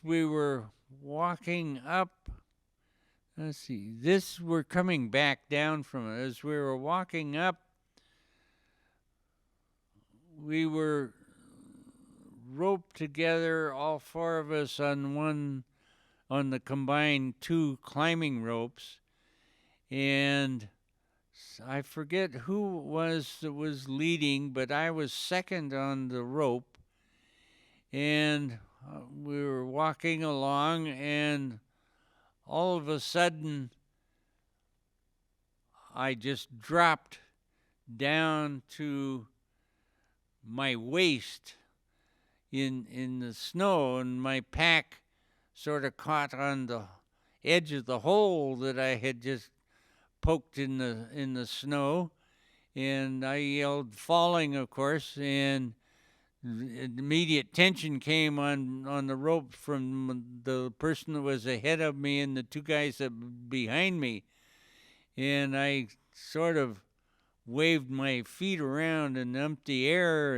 we were walking up, we're coming back down from it. As we were walking up, we were roped together, all four of us on the combined two climbing ropes, and I forget who it was that was leading, but I was second on the rope, and we were walking along, and all of a sudden I just dropped down to my waist in the snow, and my pack sort of caught on the edge of the hole that I had just poked in the snow, and I yelled, falling, of course, and immediate tension came on the rope from the person that was ahead of me and the two guys that behind me, and I sort of waved my feet around in empty air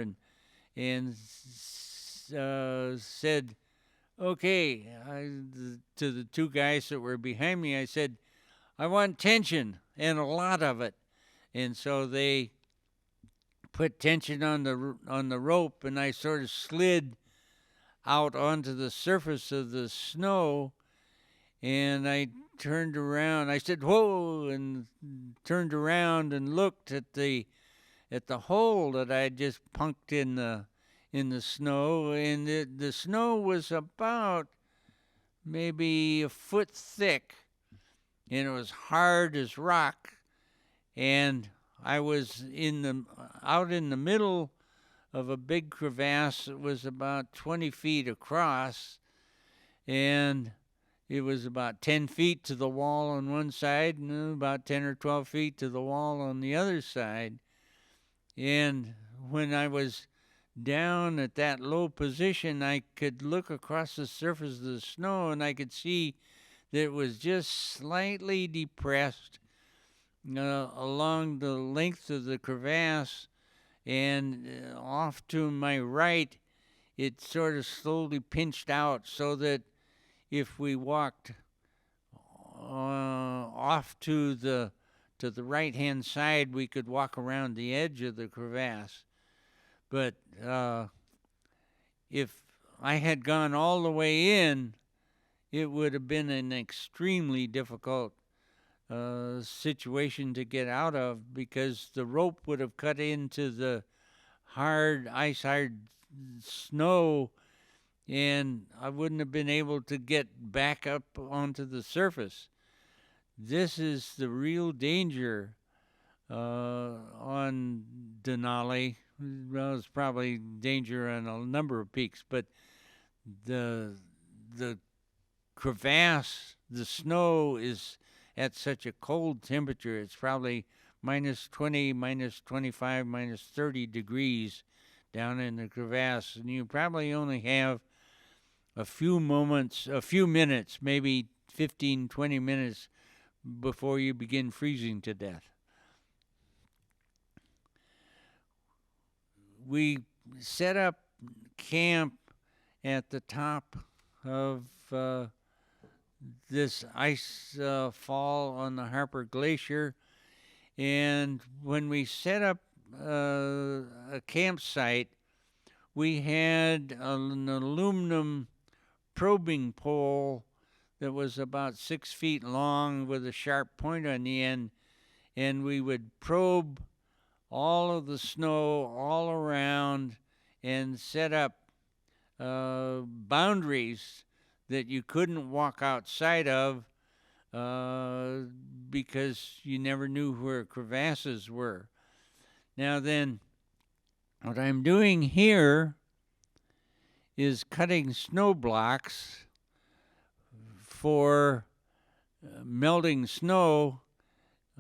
and said, "Okay," to the two guys that were behind me. I said, "I want tension and a lot of it," and so they put tension on the rope, and I sort of slid out onto the surface of the snow, and I turned around. I said, "Whoa," and turned around and looked at the hole that I had just punked in the snow, and the snow was about maybe a foot thick, and it was hard as rock, and I was out in the middle of a big crevasse that was about 20 feet across, and it was about 10 feet to the wall on one side and about 10 or 12 feet to the wall on the other side. And when I was down at that low position, I could look across the surface of the snow, and I could see that it was just slightly depressed along the length of the crevasse, and off to my right, it sort of slowly pinched out, so that if we walked off to the right-hand side, we could walk around the edge of the crevasse. But if I had gone all the way in, it would have been an extremely difficult situation to get out of, because the rope would have cut into the ice-hard snow, and I wouldn't have been able to get back up onto the surface. This is the real danger on Denali. Well, it's probably danger on a number of peaks, but the crevasse, the snow is at such a cold temperature. It's probably minus 20, minus 25, minus 30 degrees down in the crevasse, and you probably only have a few minutes, maybe 15, 20 minutes before you begin freezing to death. We set up camp at the top of this ice fall on the Harper Glacier, and when we set up a campsite, we had an aluminum probing pole that was about 6 feet long with a sharp point on the end, and we would probe all of the snow all around and set up boundaries that you couldn't walk outside of because you never knew where crevasses were. Now then, what I'm doing here is cutting snow blocks for melting snow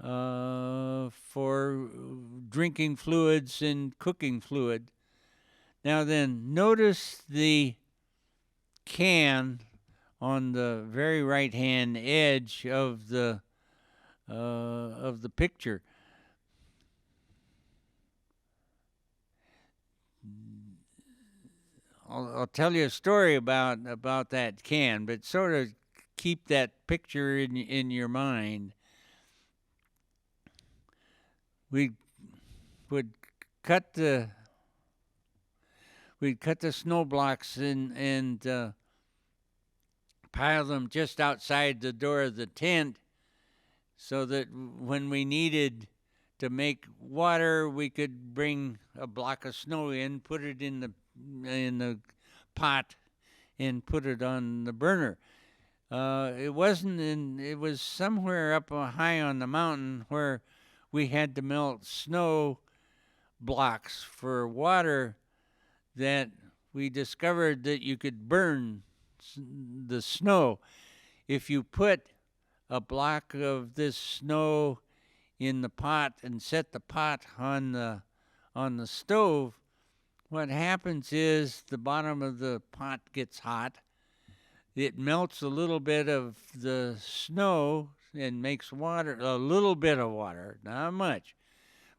for drinking fluids and cooking fluid. Now then, notice the can on the very right-hand edge of the picture. I'll tell you a story about that can, but sort of keep that picture in your mind. We would cut the snow blocks and pile them just outside the door of the tent, so that when we needed to make water, we could bring a block of snow in, put it in the pot, and put it on the burner. It was somewhere up high on the mountain where we had to melt snow blocks for water that we discovered that you could burn the snow. If you put a block of this snow in the pot and set the pot on the stove, what happens is the bottom of the pot gets hot. It melts a little bit of the snow and makes water, a little bit of water, not much.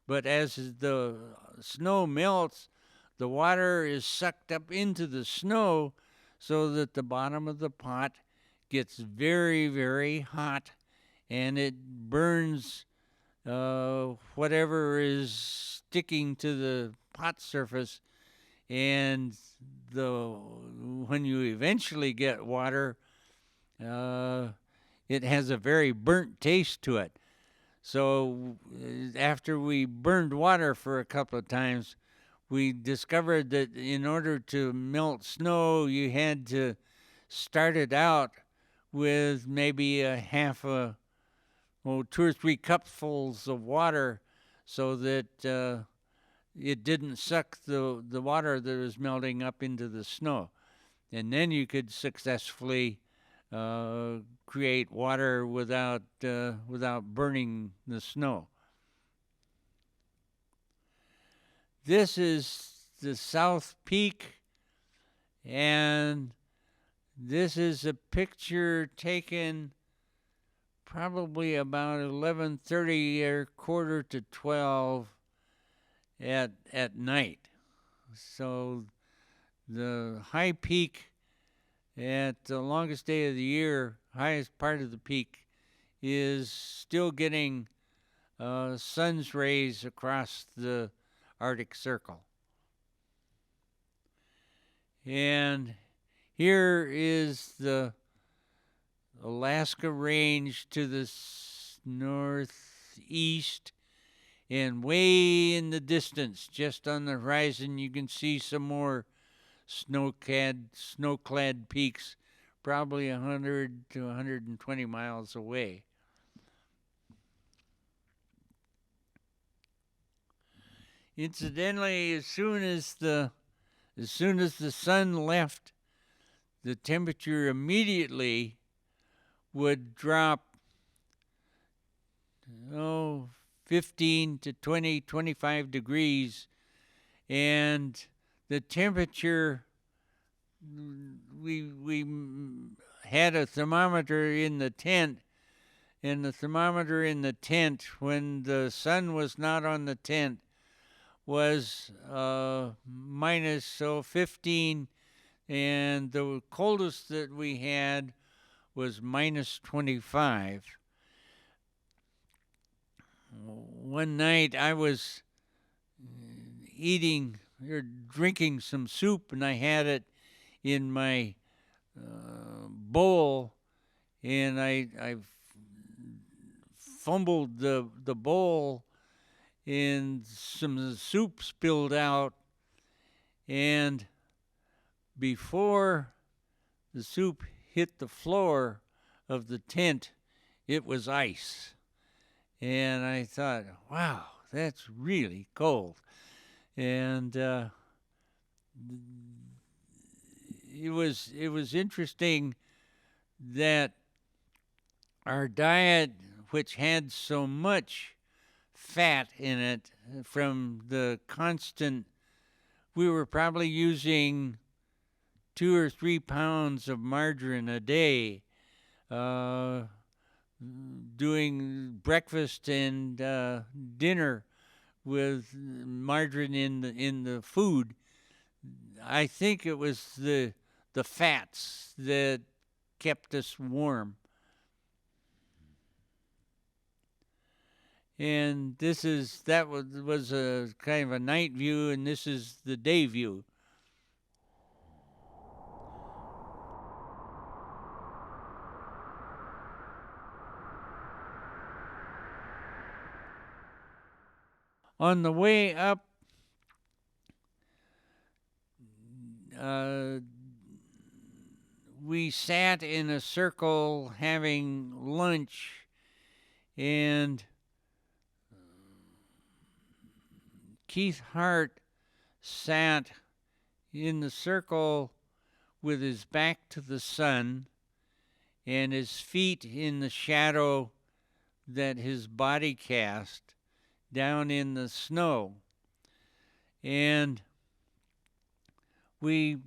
But as the snow melts, the water is sucked up into the snow so that the bottom of the pot gets very, very hot, and it burns whatever is sticking to the pot surface. And when you eventually get water, it has a very burnt taste to it. So after we burned water for a couple of times, we discovered that in order to melt snow, you had to start it out with maybe two or three cupfuls of water, so that it didn't suck the water that was melting up into the snow. And then you could successfully create water without burning the snow. This is the South Peak, and this is a picture taken probably about 11:30 or 11:45 at night. So the high peak at the longest day of the year, highest part of the peak, is still getting sun's rays across the Arctic Circle. And here is the Alaska Range to the northeast, and way in the distance, just on the horizon, you can see some more snow-clad peaks, probably 100 to 120 miles away. Incidentally, as soon as the sun left, the temperature immediately would drop 15 to 20, 25 degrees, and the temperature, we had a thermometer in the tent, and the thermometer in the tent, when the sun was not on the tent, was minus 15, and the coldest that we had was minus 25. One night I was eating or drinking some soup, and I had it in my bowl, and I fumbled the bowl, and some soup spilled out, and before the soup hit the floor of the tent, it was ice. And I thought, wow, that's really cold. And it was interesting that our diet, which had so much fat in it from the constant, we were probably using 2 or 3 pounds of margarine a day, doing breakfast and dinner with margarine in the food. I think it was the fats that kept us warm. And that was a kind of a night view, and this is the day view. On the way up, we sat in a circle having lunch, and Keith Hart sat in the circle with his back to the sun and his feet in the shadow that his body cast down in the snow. And we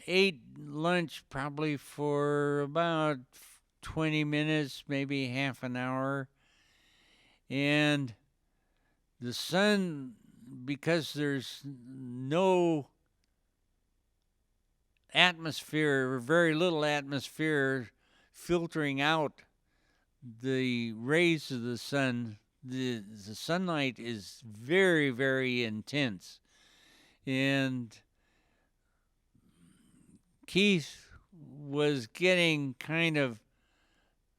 ate lunch probably for about 20 minutes, maybe half an hour. And the sun, because there's no atmosphere, or very little atmosphere filtering out the rays of the sun, the sunlight is very, very intense. And Keith was getting kind of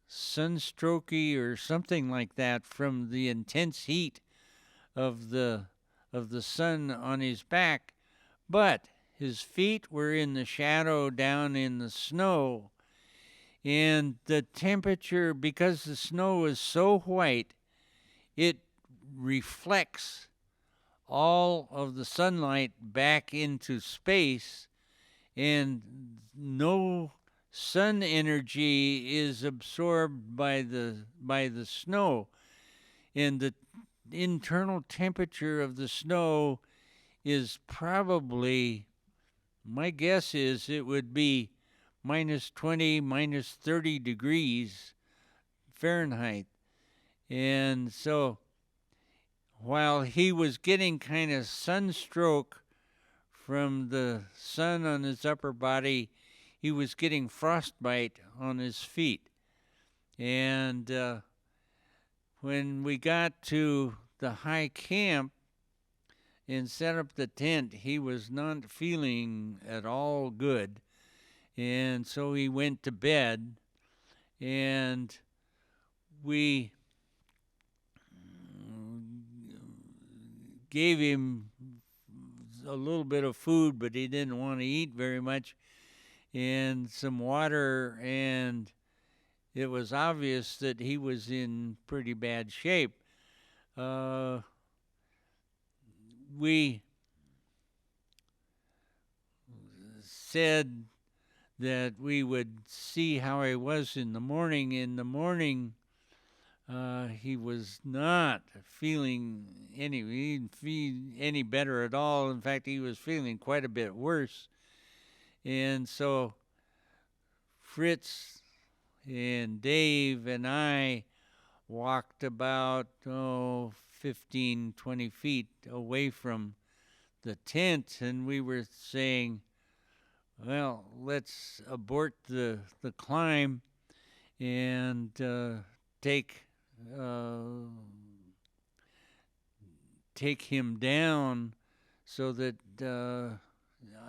sunstrokey or something like that from the intense heat of the sun on his back, but his feet were in the shadow down in the snow, and the temperature, because the snow is so white, it reflects all of the sunlight back into space, and no sun energy is absorbed by the snow. And the internal temperature of the snow is probably, my guess is it would be minus 20, minus 30 degrees Fahrenheit. And so while he was getting kind of sunstroke from the sun on his upper body, he was getting frostbite on his feet. And when we got to the high camp and set up the tent, he was not feeling at all good. And so he went to bed, and we gave him a little bit of food, but he didn't want to eat very much, and some water, and it was obvious that he was in pretty bad shape. We said that we would see how he was in the morning. In the morning, he was not feeling any better at all. In fact, he was feeling quite a bit worse. And so Fritz and Dave and I walked about 15, 20 feet away from the tent, and we were saying, well, let's abort the climb and take him down, so that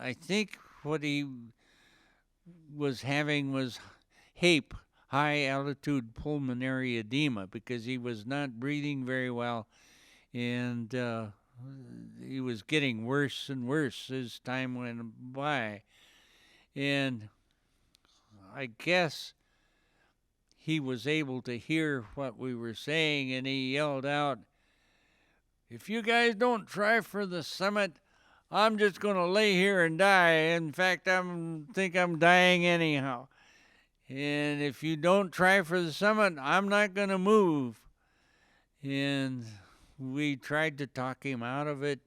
I think what he was having was HAPE, high altitude pulmonary edema, because he was not breathing very well, and he was getting worse and worse as time went by. And I guess he was able to hear what we were saying, and he yelled out, "If you guys don't try for the summit, I'm just going to lay here and die. In fact, I think I'm dying anyhow. And if you don't try for the summit, I'm not going to move." And we tried to talk him out of it,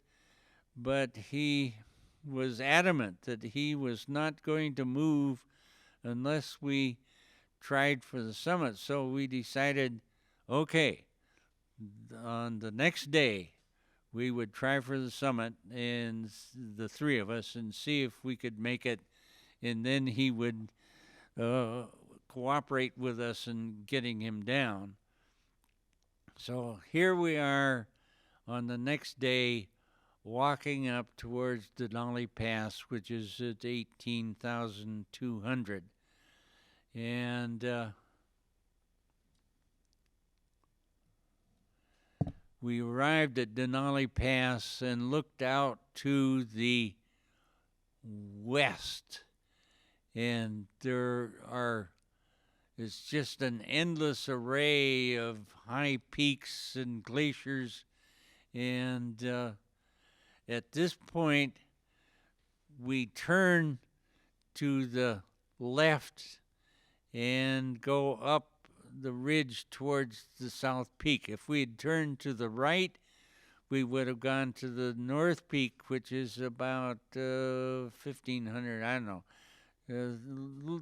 but he was adamant that he was not going to move unless we tried for the summit. So we decided, okay, on the next day, we would try for the summit, and the three of us, and see if we could make it, and then he would cooperate with us in getting him down. So here we are on the next day, walking up towards Denali Pass, which is at 18,200. And we arrived at Denali Pass and looked out to the west, and it's just an endless array of high peaks and glaciers. And at this point, we turn to the left and go up the ridge towards the South Peak. If we had turned to the right, we would have gone to the North Peak, which is about 1,500, I don't know,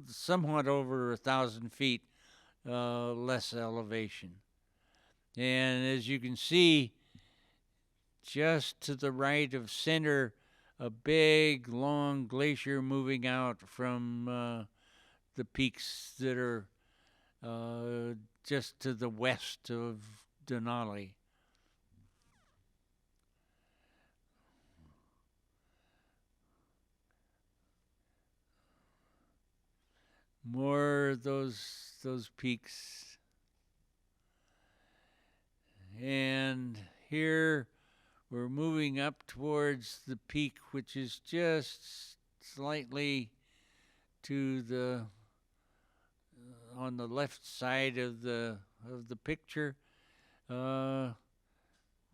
somewhat over 1,000 feet less elevation. And as you can see, just to the right of center, a big, long glacier moving out from the peaks that are just to the west of Denali. More of those peaks. And here we're moving up towards the peak, which is just slightly to the on the left side of the picture.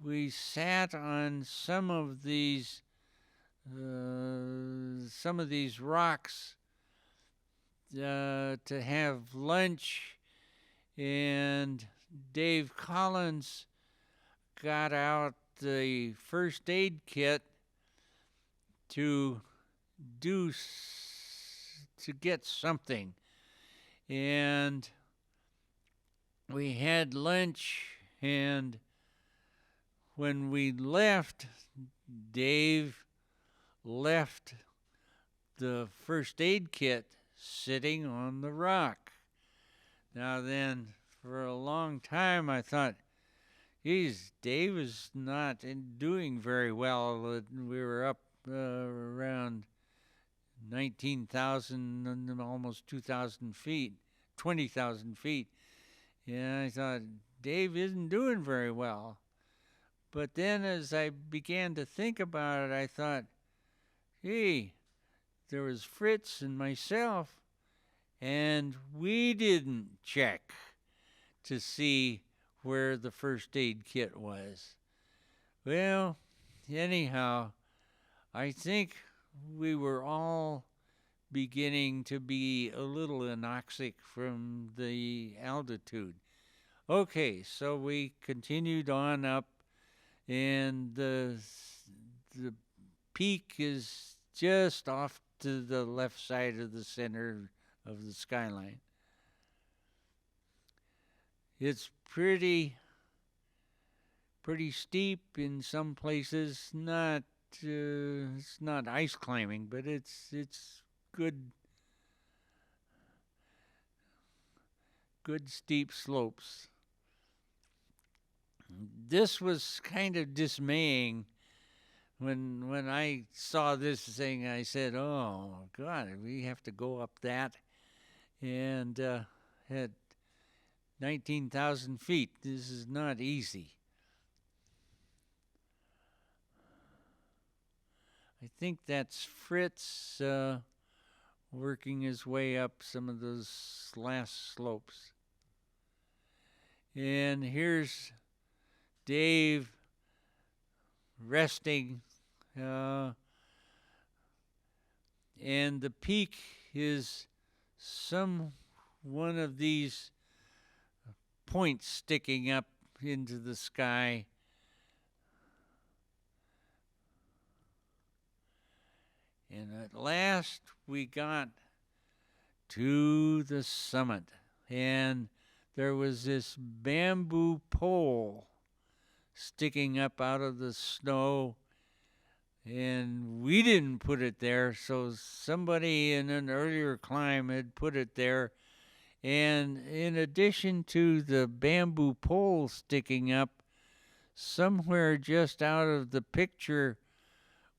We sat on some of these rocks to have lunch, and Dave Collins got out the first aid kit to get something, and we had lunch, and when we left, Dave left the first aid kit sitting on the rock. Now then, for a long time I thought, geez, Dave is not doing very well. We were up around 19,000, almost 2,000 feet, 20,000 feet. And I thought, Dave isn't doing very well. But then as I began to think about it, I thought, gee, there was Fritz and myself, and we didn't check to see where the first aid kit was. Well, anyhow, I think we were all beginning to be a little anoxic from the altitude. Okay, so we continued on up, and the peak is just off to the left side of the center of the skyline. It's pretty steep in some places. It's not ice climbing, but it's good steep slopes. This was kind of dismaying. When I saw this thing, I said, oh, God, we have to go up that. And at 19,000 feet, this is not easy. I think that's Fritz working his way up some of those last slopes. And here's Dave resting, and the peak is one of these points sticking up into the sky. And at last we got to the summit, and there was this bamboo pole sticking up out of the snow, and we didn't put it there, so somebody in an earlier climb had put it there. And in addition to the bamboo pole sticking up, somewhere just out of the picture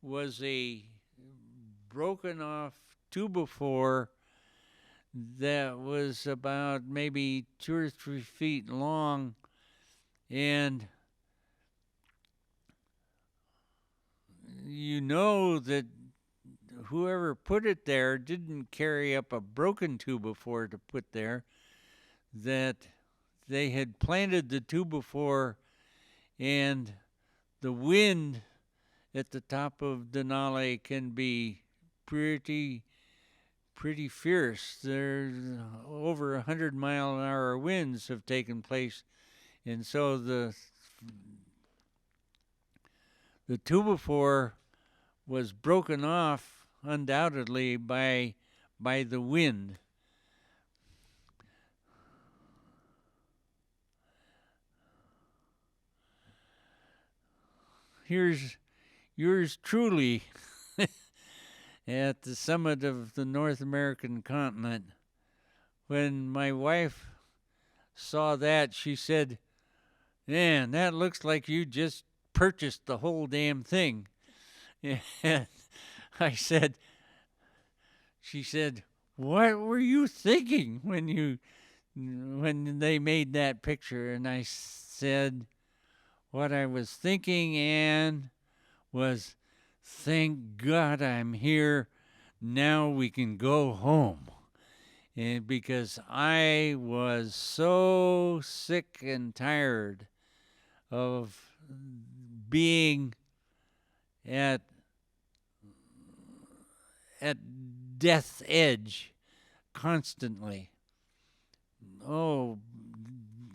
was a broken off 2x4 that was about maybe 2 or 3 feet long, and you know that whoever put it there didn't carry up a broken 2x4 to put there, that they had planted the 2x4, and the wind at the top of Denali can be pretty pretty fierce. There's over 100-mile-an-hour winds have taken place, and so the 2x4 was broken off undoubtedly by the wind. Here's yours truly at the summit of the North American continent. When my wife saw that, she said, "Man, that looks like you just purchased the whole damn thing." And she said, "What were you thinking when they made that picture?" And I said, "What I was thinking, Anne, was, thank God I'm here. Now we can go home." And because I was so sick and tired of being at death's edge constantly. Oh,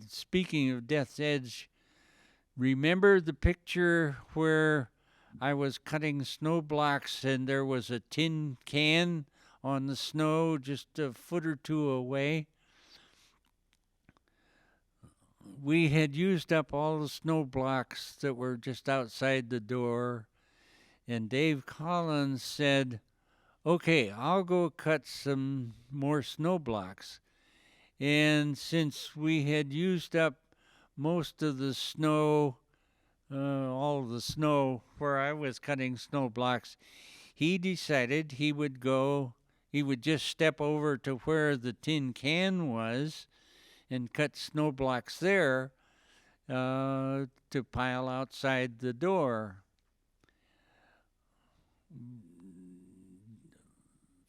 speaking of death's edge, remember the picture where I was cutting snow blocks and there was a tin can on the snow just a foot or two away? We had used up all the snow blocks that were just outside the door, and Dave Collins said, "Okay, I'll go cut some more snow blocks." And since we had used up most of the snow, all of the snow where I was cutting snow blocks, he decided he would just step over to where the tin can was and cut snow blocks there to pile outside the door.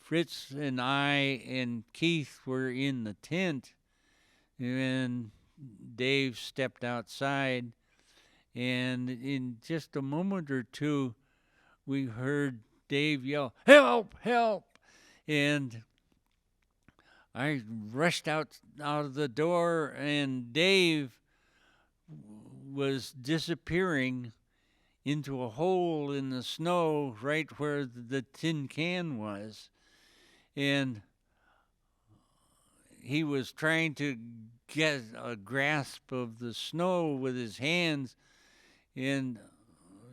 Fritz and I and Keith were in the tent, and Dave stepped outside, and in just a moment or two, we heard Dave yell, "Help! Help!" And I rushed out of the door, and Dave was disappearing into a hole in the snow right where the tin can was. And he was trying to get a grasp of the snow with his hands, and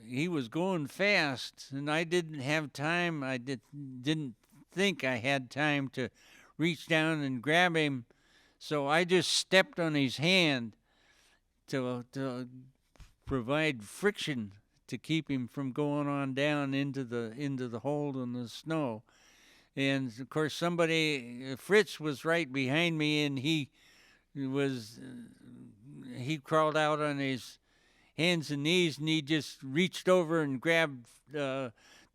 he was going fast, and I didn't have time. I didn't think I had time to reach down and grab him, so I just stepped on his hand to provide friction to keep him from going on down into the hole in the snow. And of course, Fritz was right behind me, and he crawled out on his hands and knees, and he just reached over and grabbed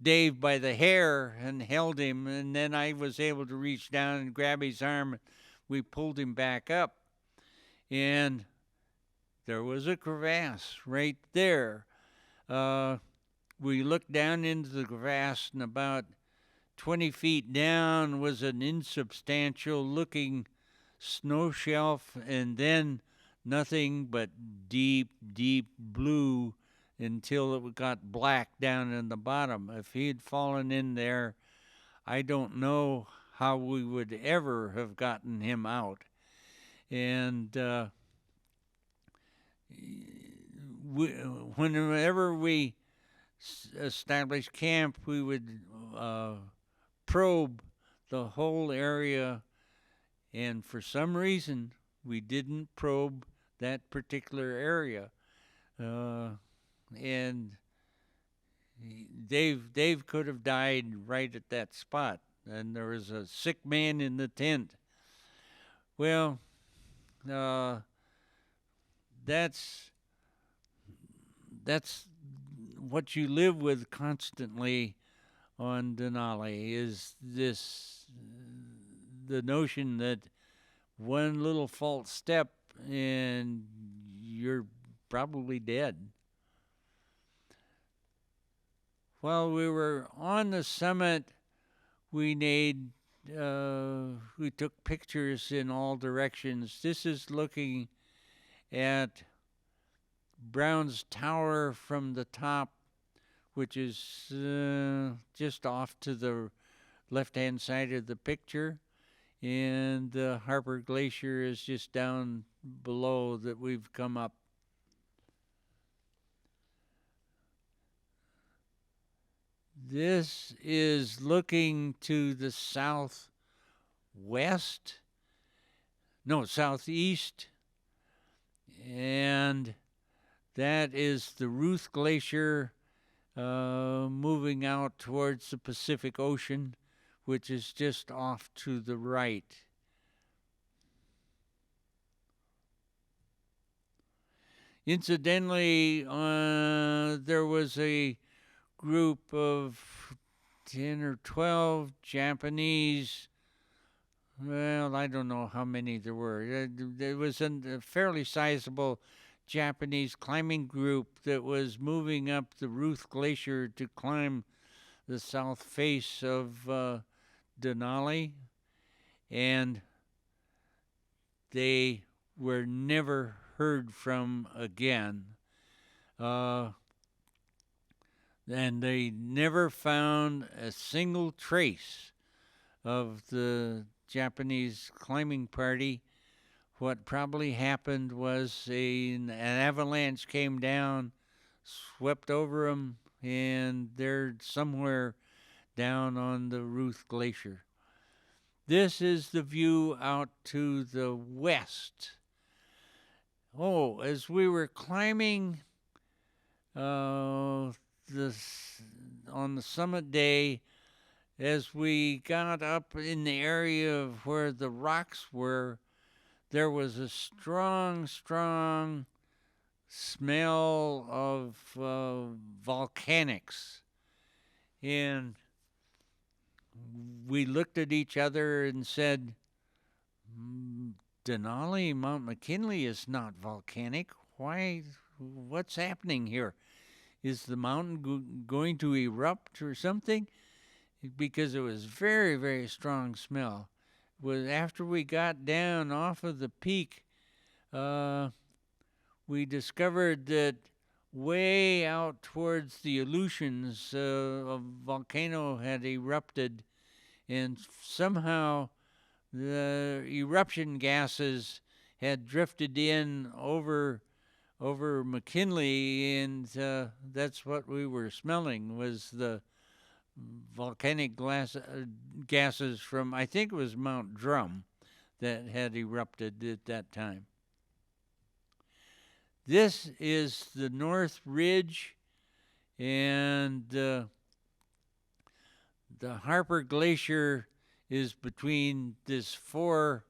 Dave by the hair and held him, and then I was able to reach down and grab his arm. We pulled him back up, and there was a crevasse right there. We looked down into the crevasse, and about 20 feet down was an insubstantial-looking snow shelf, and then nothing but deep, deep blue until it got black down in the bottom. If he had fallen in there, I don't know how we would ever have gotten him out. And whenever we established camp, we would probe the whole area, and for some reason we didn't probe that particular area, and Dave could have died right at that spot, and there was a sick man in the tent. Well, that's what you live with constantly on Denali, is the notion that one little false step and you're probably dead. While we were on the summit, we made we took pictures in all directions. This is looking at Brown's Tower from the top, which is just off to the left-hand side of the picture. And the Harper Glacier is just down below that we've come up. This is looking to the southwest, no, southeast, and that is the Ruth Glacier moving out towards the Pacific Ocean, which is just off to the right. Incidentally, there was a group of 10 or 12 Japanese, well, I don't know how many there were. There was a fairly sizable Japanese climbing group that was moving up the Ruth Glacier to climb the south face of Denali, and they were never heard from again. And they never found a single trace of the Japanese climbing party. What probably happened was an avalanche came down, swept over them, and they're somewhere down on the Ruth Glacier. This is the view out to the west. Oh, as we were climbing on the summit day, as we got up in the area of where the rocks were, there was a strong smell of volcanics. And we looked at each other and said, Denali, Mount McKinley is not volcanic. Why? What's happening here? Is the mountain going to erupt or something? Because it was very, very strong smell. Was after we got down off of the peak, we discovered that way out towards the Aleutians, a volcano had erupted, and somehow the eruption gases had drifted in over McKinley, and that's what we were smelling, was the volcanic gases from, I think it was Mount Drum, that had erupted at that time. This is the North Ridge, and the Harper Glacier is between this 4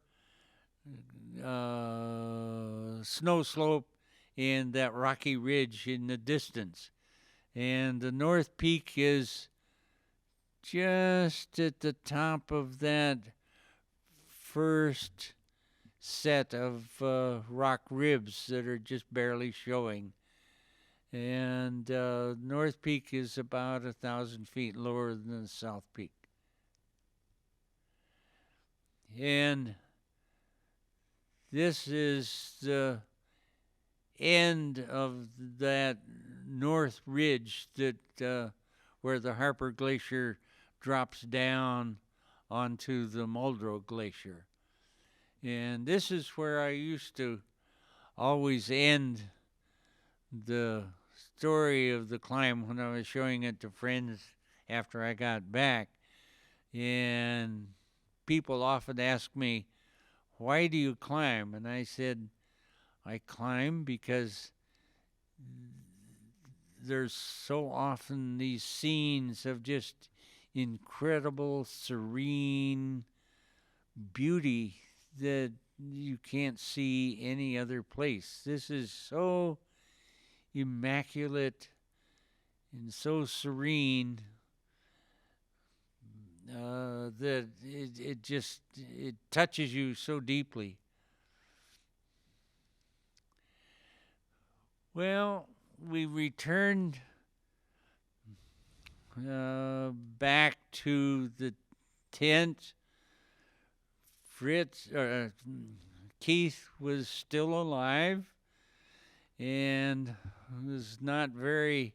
snow slope and that rocky ridge in the distance. And the North Peak is just at the top of that first set of rock ribs that are just barely showing. And North Peak is about 1,000 feet lower than the South Peak. And this is the end of that North Ridge that where the Harper Glacier drops down onto the Muldrow Glacier. And this is where I used to always end the story of the climb when I was showing it to friends after I got back. And people often ask me, why do you climb? And I said, I climb because there's so often these scenes of just incredible, serene beauty that you can't see any other place. This is so immaculate and so serene that it touches you so deeply. Well, we returned back to the tent Keith was still alive and was not very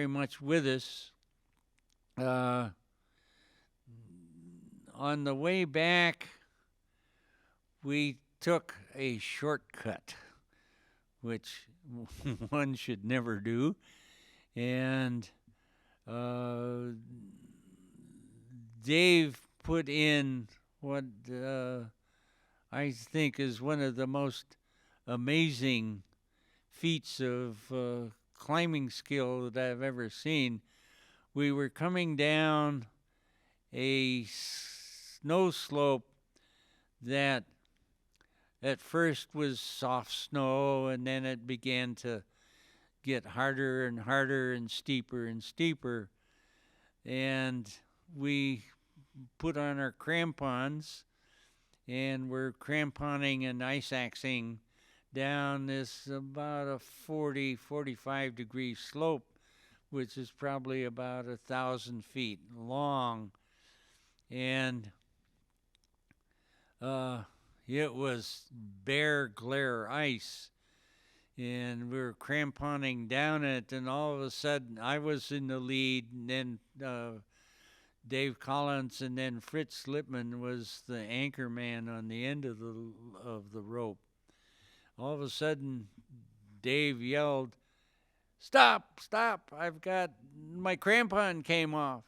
much with us. On the way back, we took a shortcut, which one should never do, and Dave put in what I think is one of the most amazing feats of climbing skill that I've ever seen. We were coming down a snow slope that at first was soft snow, and then it began to get harder and harder and steeper and steeper. And we put on our crampons, and we're cramponing and ice axing down this about a 45 degree slope, which is probably about 1,000 feet long. And it was bare glare ice, and we were cramponing down it, and all of a sudden I was in the lead, and then Dave Collins, and then Fritz Lippmann was the anchor man on the end of the rope. All of a sudden, Dave yelled, "Stop, stop, I've got, my crampon came off."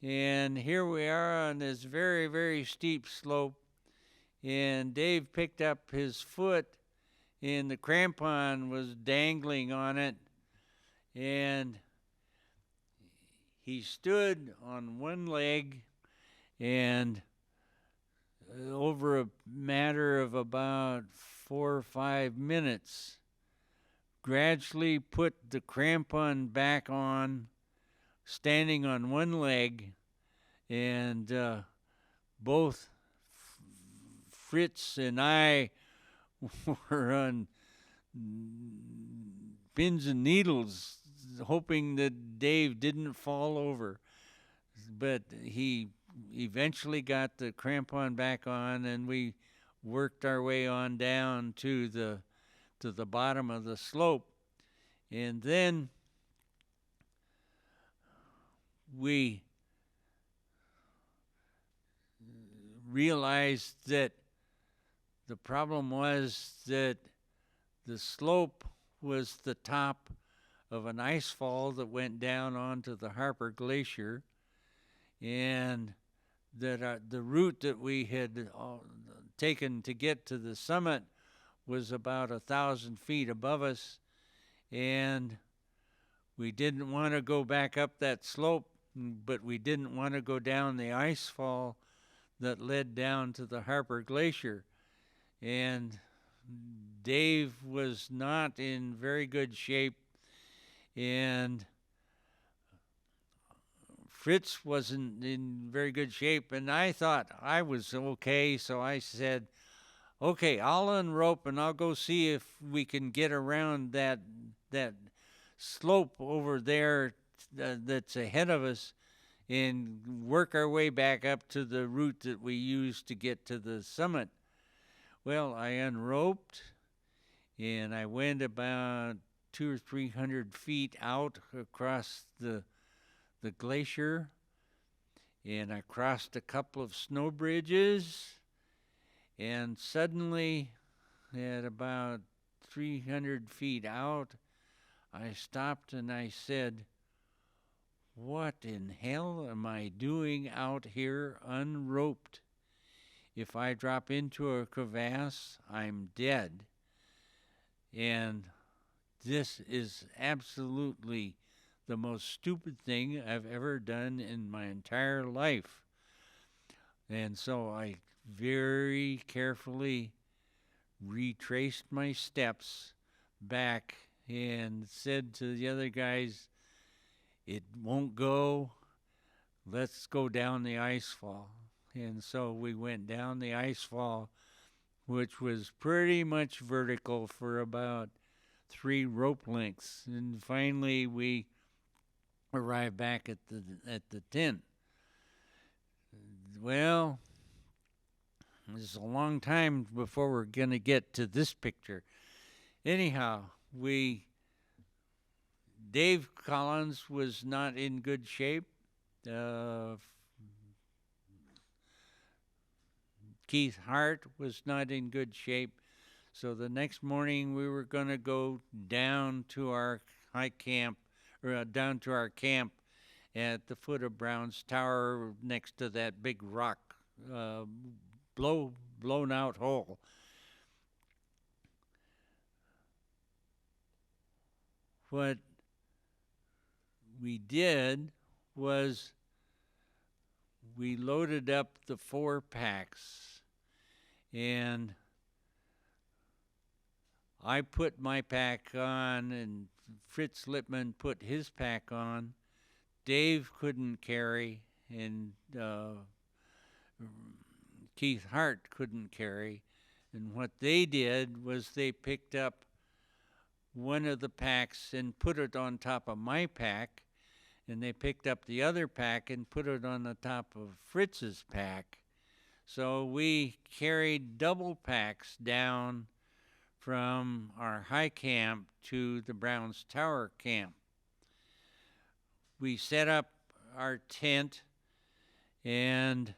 And here we are on this very, very steep slope, and Dave picked up his foot, and the crampon was dangling on it, and he stood on one leg, and over a matter of about 4 or 5 minutes, gradually put the crampon back on, standing on one leg, and both Fritz and I were on pins and needles, hoping that Dave didn't fall over. But he eventually got the crampon back on, and we worked our way on down to the bottom of the slope. And then we realized that the problem was that the slope was the top of an ice fall that went down onto the Harper Glacier, and that the route that we had taken to get to the summit was about 1,000 feet above us, and we didn't want to go back up that slope, but we didn't want to go down the ice fall that led down to the Harper Glacier. And Dave was not in very good shape, and Fritz wasn't in very good shape, and I thought I was okay, so I said, "Okay, I'll unrope and I'll go see if we can get around that slope over there that's ahead of us and work our way back up to the route that we used to get to the summit." Well, I unroped, and I went about 200 or 300 feet out across the glacier, and I crossed a couple of snow bridges, and suddenly, at about 300 feet out, I stopped and I said, "What in hell am I doing out here unroped? If I drop into a crevasse, I'm dead. And this is absolutely the most stupid thing I've ever done in my entire life." And so I very carefully retraced my steps back and said to the other guys, "It won't go. Let's go down the ice fall." And so we went down the ice fall, which was pretty much vertical for about 3 rope lengths. And finally we arrived back at the tent. Well, It's a long time before we're going to get to this picture. Anyhow, Dave Collins was not in good shape. Keith Hart was not in good shape. So the next morning we were going to go down to our high camp, or down to our camp at the foot of Brown's Tower next to that big rock, blown out hole. What we did was we loaded up the 4 packs, and I put my pack on, and Fritz Lippmann put his pack on. Dave couldn't carry, and Keith Hart couldn't carry. And what they did was they picked up one of the packs and put it on top of my pack, and they picked up the other pack and put it on the top of Fritz's pack. So we carried double packs down from our high camp to the Browns Tower camp. We set up our tent and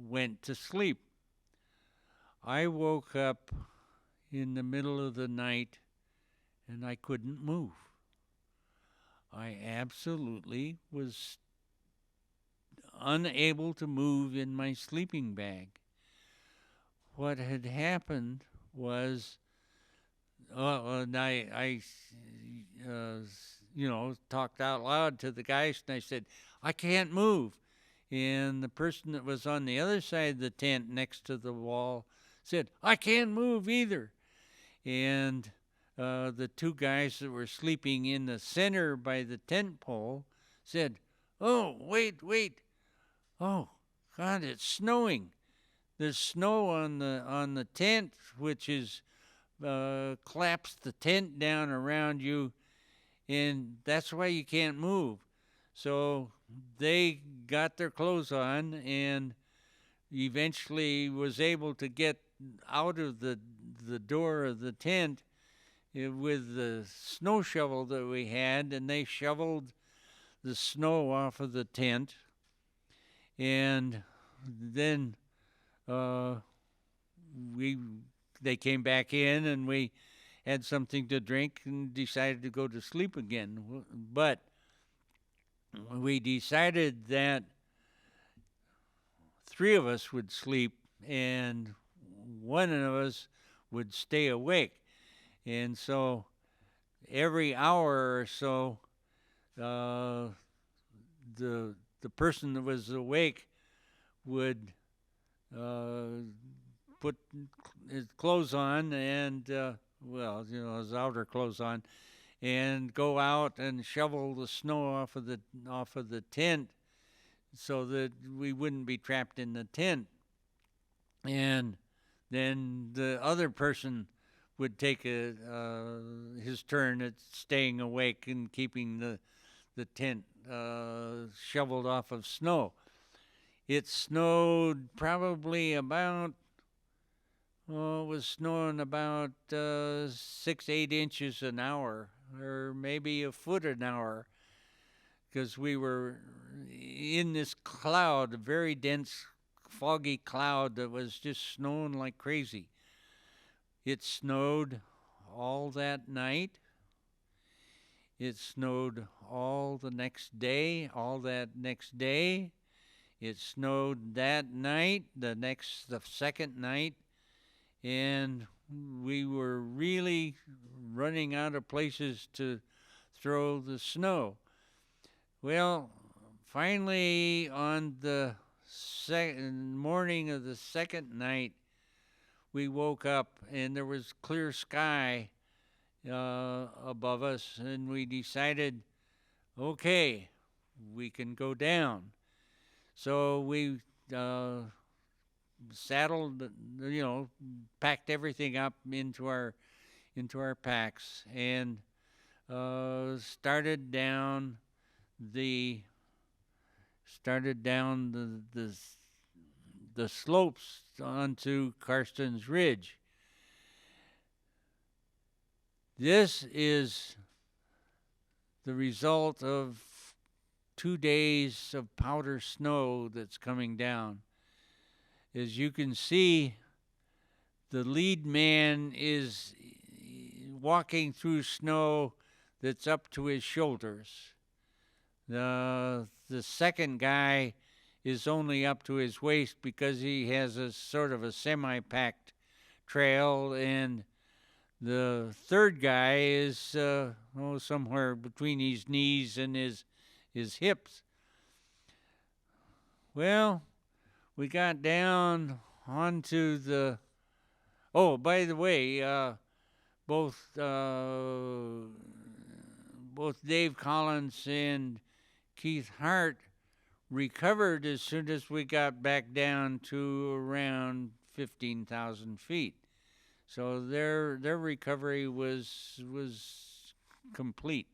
went to sleep. I woke up in the middle of the night and I couldn't move. I absolutely was unable to move in my sleeping bag. What had happened was, and I talked out loud to the guys, and I said, I can't move. And the person that was on the other side of the tent next to the wall said, I can't move either. And the 2 guys that were sleeping in the center by the tent pole said, oh, wait. Oh, God, it's snowing. There's snow on the tent, which is collapsed the tent down around you, and that's why you can't move. So they got their clothes on and eventually was able to get out of the door of the tent with the snow shovel that we had, and they shoveled the snow off of the tent. And then they came back in, and we had something to drink and decided to go to sleep again. But we decided that 3 of us would sleep and 1 of us would stay awake. And so every hour or so, the person that was awake would put his clothes on and, his outer clothes on, and go out and shovel the snow off of the tent so that we wouldn't be trapped in the tent. And then the other person would take his turn at staying awake and keeping the tent shoveled off of snow. It snowed probably about, it was snowing about 6-8 inches an hour, or maybe a foot an hour, because we were in this cloud, a very dense, foggy cloud that was just snowing like crazy. It snowed all that night. It snowed all that next day. It snowed that night, the second night, and we were really running out of places to throw the snow. Well, finally, on the morning of the second night, we woke up and there was clear sky above us, and we decided, okay, we can go down. So we saddled, packed everything up into our packs and started down the slopes onto Carstens Ridge. This is the result of 2 days of powder snow that's coming down. As you can see, the lead man is walking through snow that's up to his shoulders. The second guy is only up to his waist because he has a sort of a semi-packed trail, and the third guy is somewhere between his knees and his hips. Well, we got down onto the... Oh, by the way, both Dave Collins and Keith Hart recovered as soon as we got back down to around 15,000 feet. So their recovery was complete.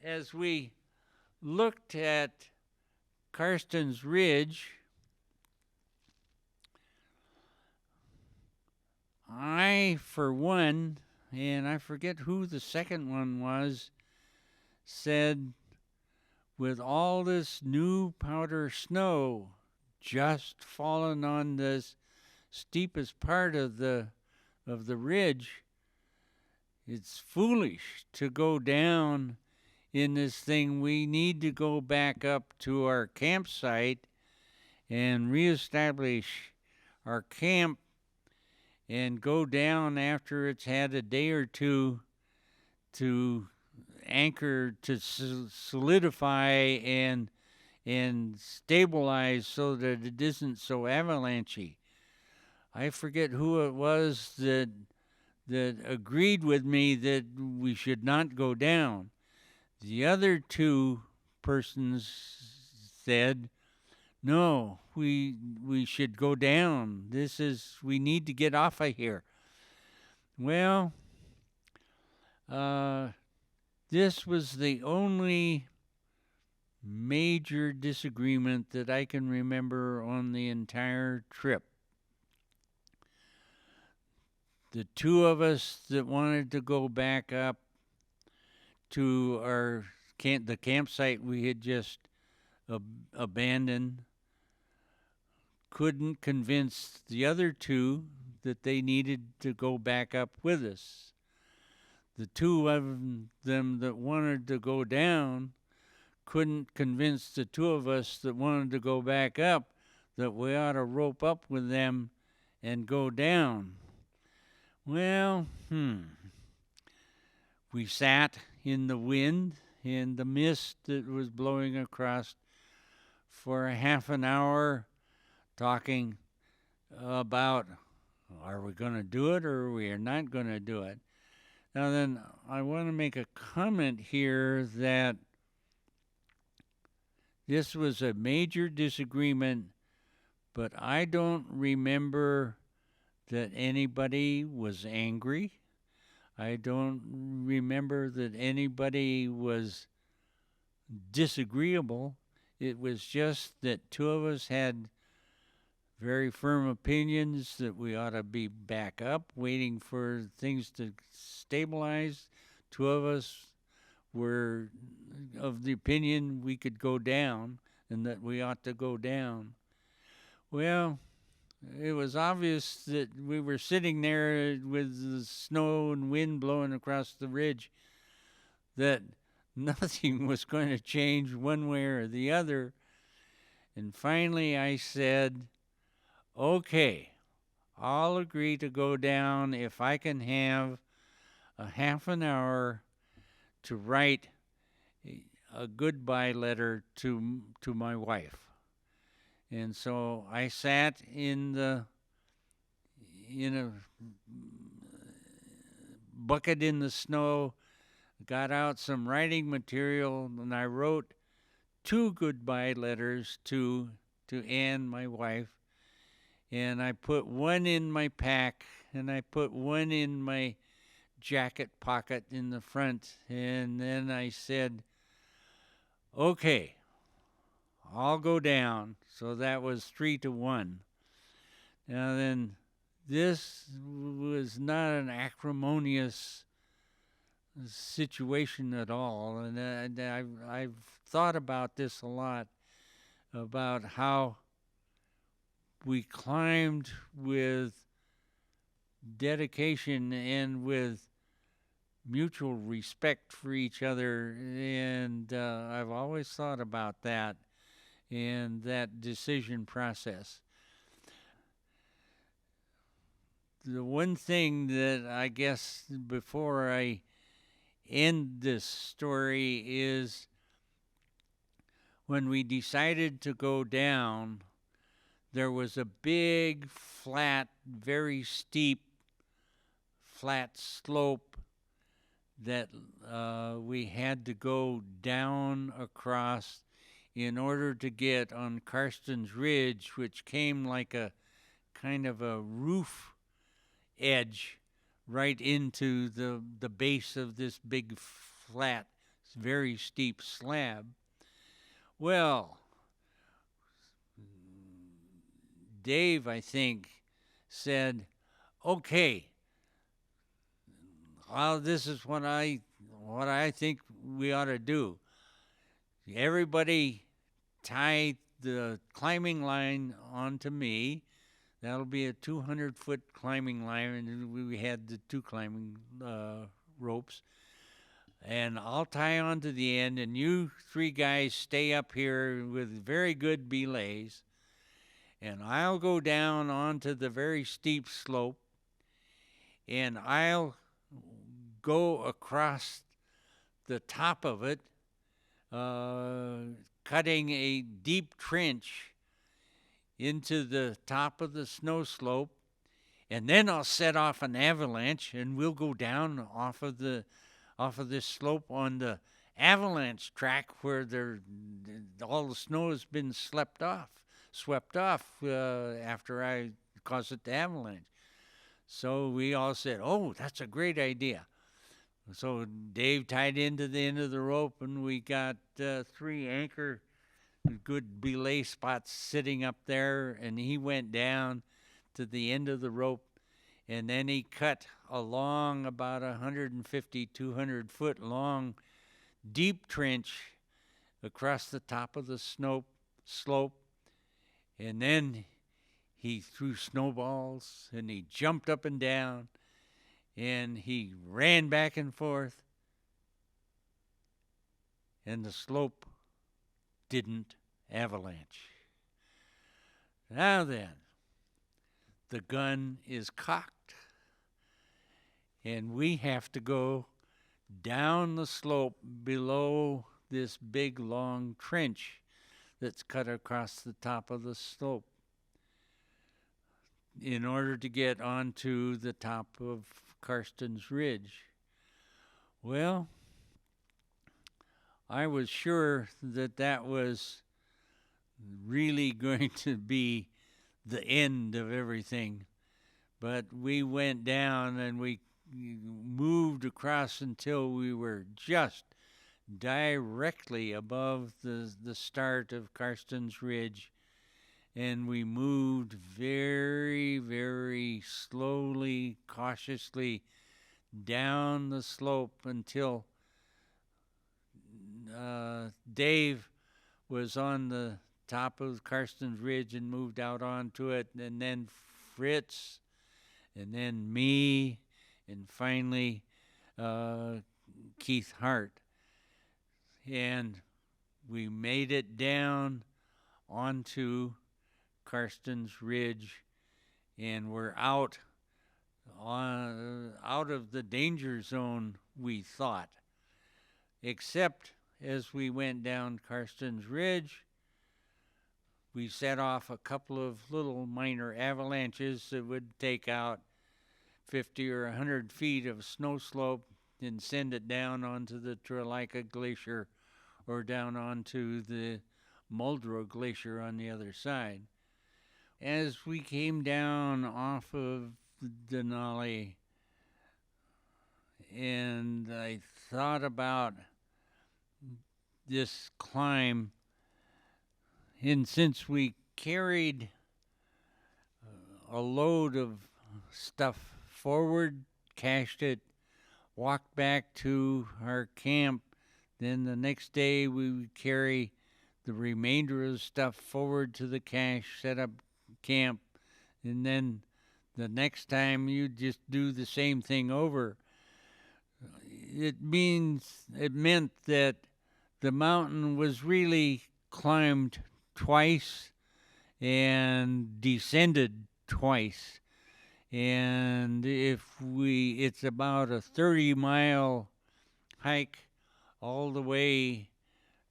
As we looked at Carstens Ridge, I, for one, and I forget who the second one was, said, with all this new powder snow just fallen on this steepest part of the ridge, it's foolish to go down in this thing. We need to go back up to our campsite and reestablish our camp and go down after it's had a day or two to anchor, to solidify and stabilize so that it isn't so avalanchy. I forget who it was that agreed with me that we should not go down. The other two persons said, no, we should go down. We need to get off of here. Well, this was the only major disagreement that I can remember on the entire trip. The two of us that wanted to go back up to the campsite we had just abandoned couldn't convince the other two that they needed to go back up with us. The two of them that wanted to go down couldn't convince the two of us that wanted to go back up that we ought to rope up with them and go down. Well, we sat in the wind and the mist that was blowing across for a half an hour, talking about, are we going to do it or we are not going to do it? Now then, I want to make a comment here that this was a major disagreement, but I don't remember that anybody was angry. I don't remember that anybody was disagreeable. It was just that two of us had very firm opinions that we ought to be back up, waiting for things to stabilize. Two of us were of the opinion we could go down and that we ought to go down. Well, it was obvious that we were sitting there with the snow and wind blowing across the ridge, that nothing was going to change one way or the other. And finally I said, okay, I'll agree to go down if I can have a half an hour to write a goodbye letter to my wife. And so I sat in a bucket in the snow, got out some writing material, and I wrote 2 goodbye letters to Anne, my wife. And I put one in my pack, and I put one in my jacket pocket in the front. And then I said, okay, I'll go down. So that was 3-1. Now then, this was not an acrimonious situation at all, and I've thought about this a lot, about how we climbed with dedication and with mutual respect for each other, and I've always thought about that and that decision process. The one thing that I guess before I end this story is when we decided to go down, there was a big, flat, very steep, flat slope that we had to go down across in order to get on Carstens Ridge, which came like a kind of a roof edge right into the base of this big, flat, very steep slab. Well, Dave, I think, said, okay, well, this is what I think we ought to do. Everybody tie the climbing line onto me. That'll be a 200-foot climbing line, and we had the 2 climbing ropes. And I'll tie on to the end, and you 3 guys stay up here with very good belays. And I'll go down onto the very steep slope, and I'll go across the top of it, cutting a deep trench into the top of the snow slope, and then I'll set off an avalanche, and we'll go down off of this slope on the avalanche track where all the snow has been swept off after I caused it to avalanche. So we all said, oh, that's a great idea. So Dave tied into the end of the rope, and we got 3 anchor good belay spots sitting up there, and he went down to the end of the rope, and then he cut a long, about 150, 200 foot long, deep trench across the top of the slope, and then he threw snowballs, and he jumped up and down, and he ran back and forth, and the slope didn't avalanche. Now then, the gun is cocked, and we have to go down the slope below this big long trench that's cut across the top of the slope in order to get onto the top of Carstens Ridge. Well, I was sure that was really going to be the end of everything, but we went down and we moved across until we were just directly above the start of Carstens Ridge, and we moved very, very slowly, cautiously down the slope until Dave was on the top of Carstens Ridge and moved out onto it, and then Fritz, and then me, and finally Keith Hart. And we made it down onto Carstens Ridge, and we're out of the danger zone, we thought. Except as we went down Carstens Ridge, we set off a couple of little minor avalanches that would take out 50 or 100 feet of snow slope and send it down onto the Glacier or down onto the Muldrow Glacier on the other side. As we came down off of Denali, and I thought about this climb And since we carried a load of stuff forward, cached it, walked back to our camp, then the next day we would carry the remainder of the stuff forward to the cache, set up camp, and then the next time you just do the same thing over. It meant that the mountain was really climbed twice and descended twice. And it's about a 30-mile hike all the way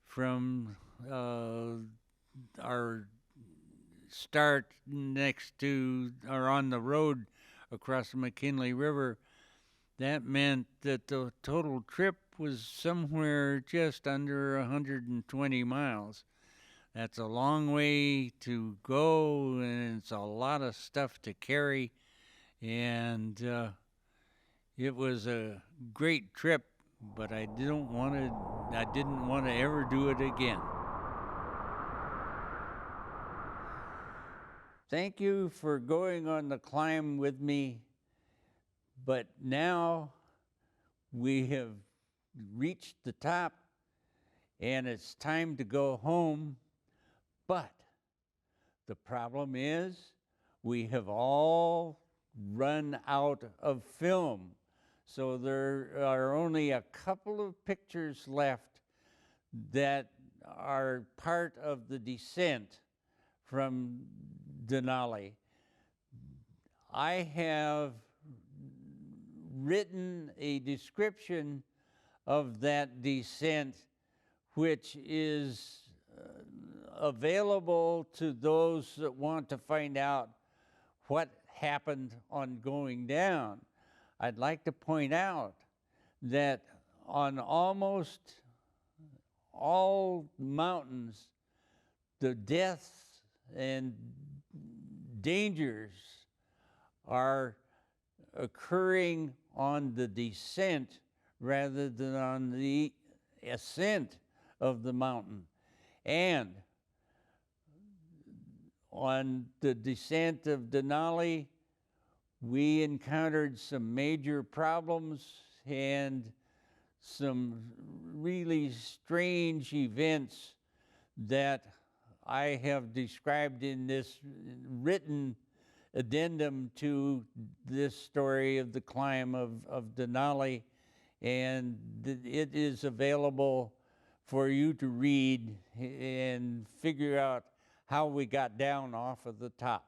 from our start next to, or on the road across the McKinley River. That meant that the total trip was somewhere just under 120 miles. That's a long way to go, and it's a lot of stuff to carry. And it was a great trip, but I didn't want to ever do it again. Thank you for going on the climb with me, but now we have reached the top and it's time to go home. But the problem is we have all run out of film. So there are only a couple of pictures left that are part of the descent from Denali. I have written a description of that descent, which is available to those that want to find out what happened on going down. I'd like to point out that on almost all mountains, the deaths and dangers are occurring on the descent rather than on the ascent of the mountain. And on the descent of Denali, we encountered some major problems and some really strange events that I have described in this written addendum to this story of the climb of Denali, and it is available for you to read and figure out how we got down off of the top.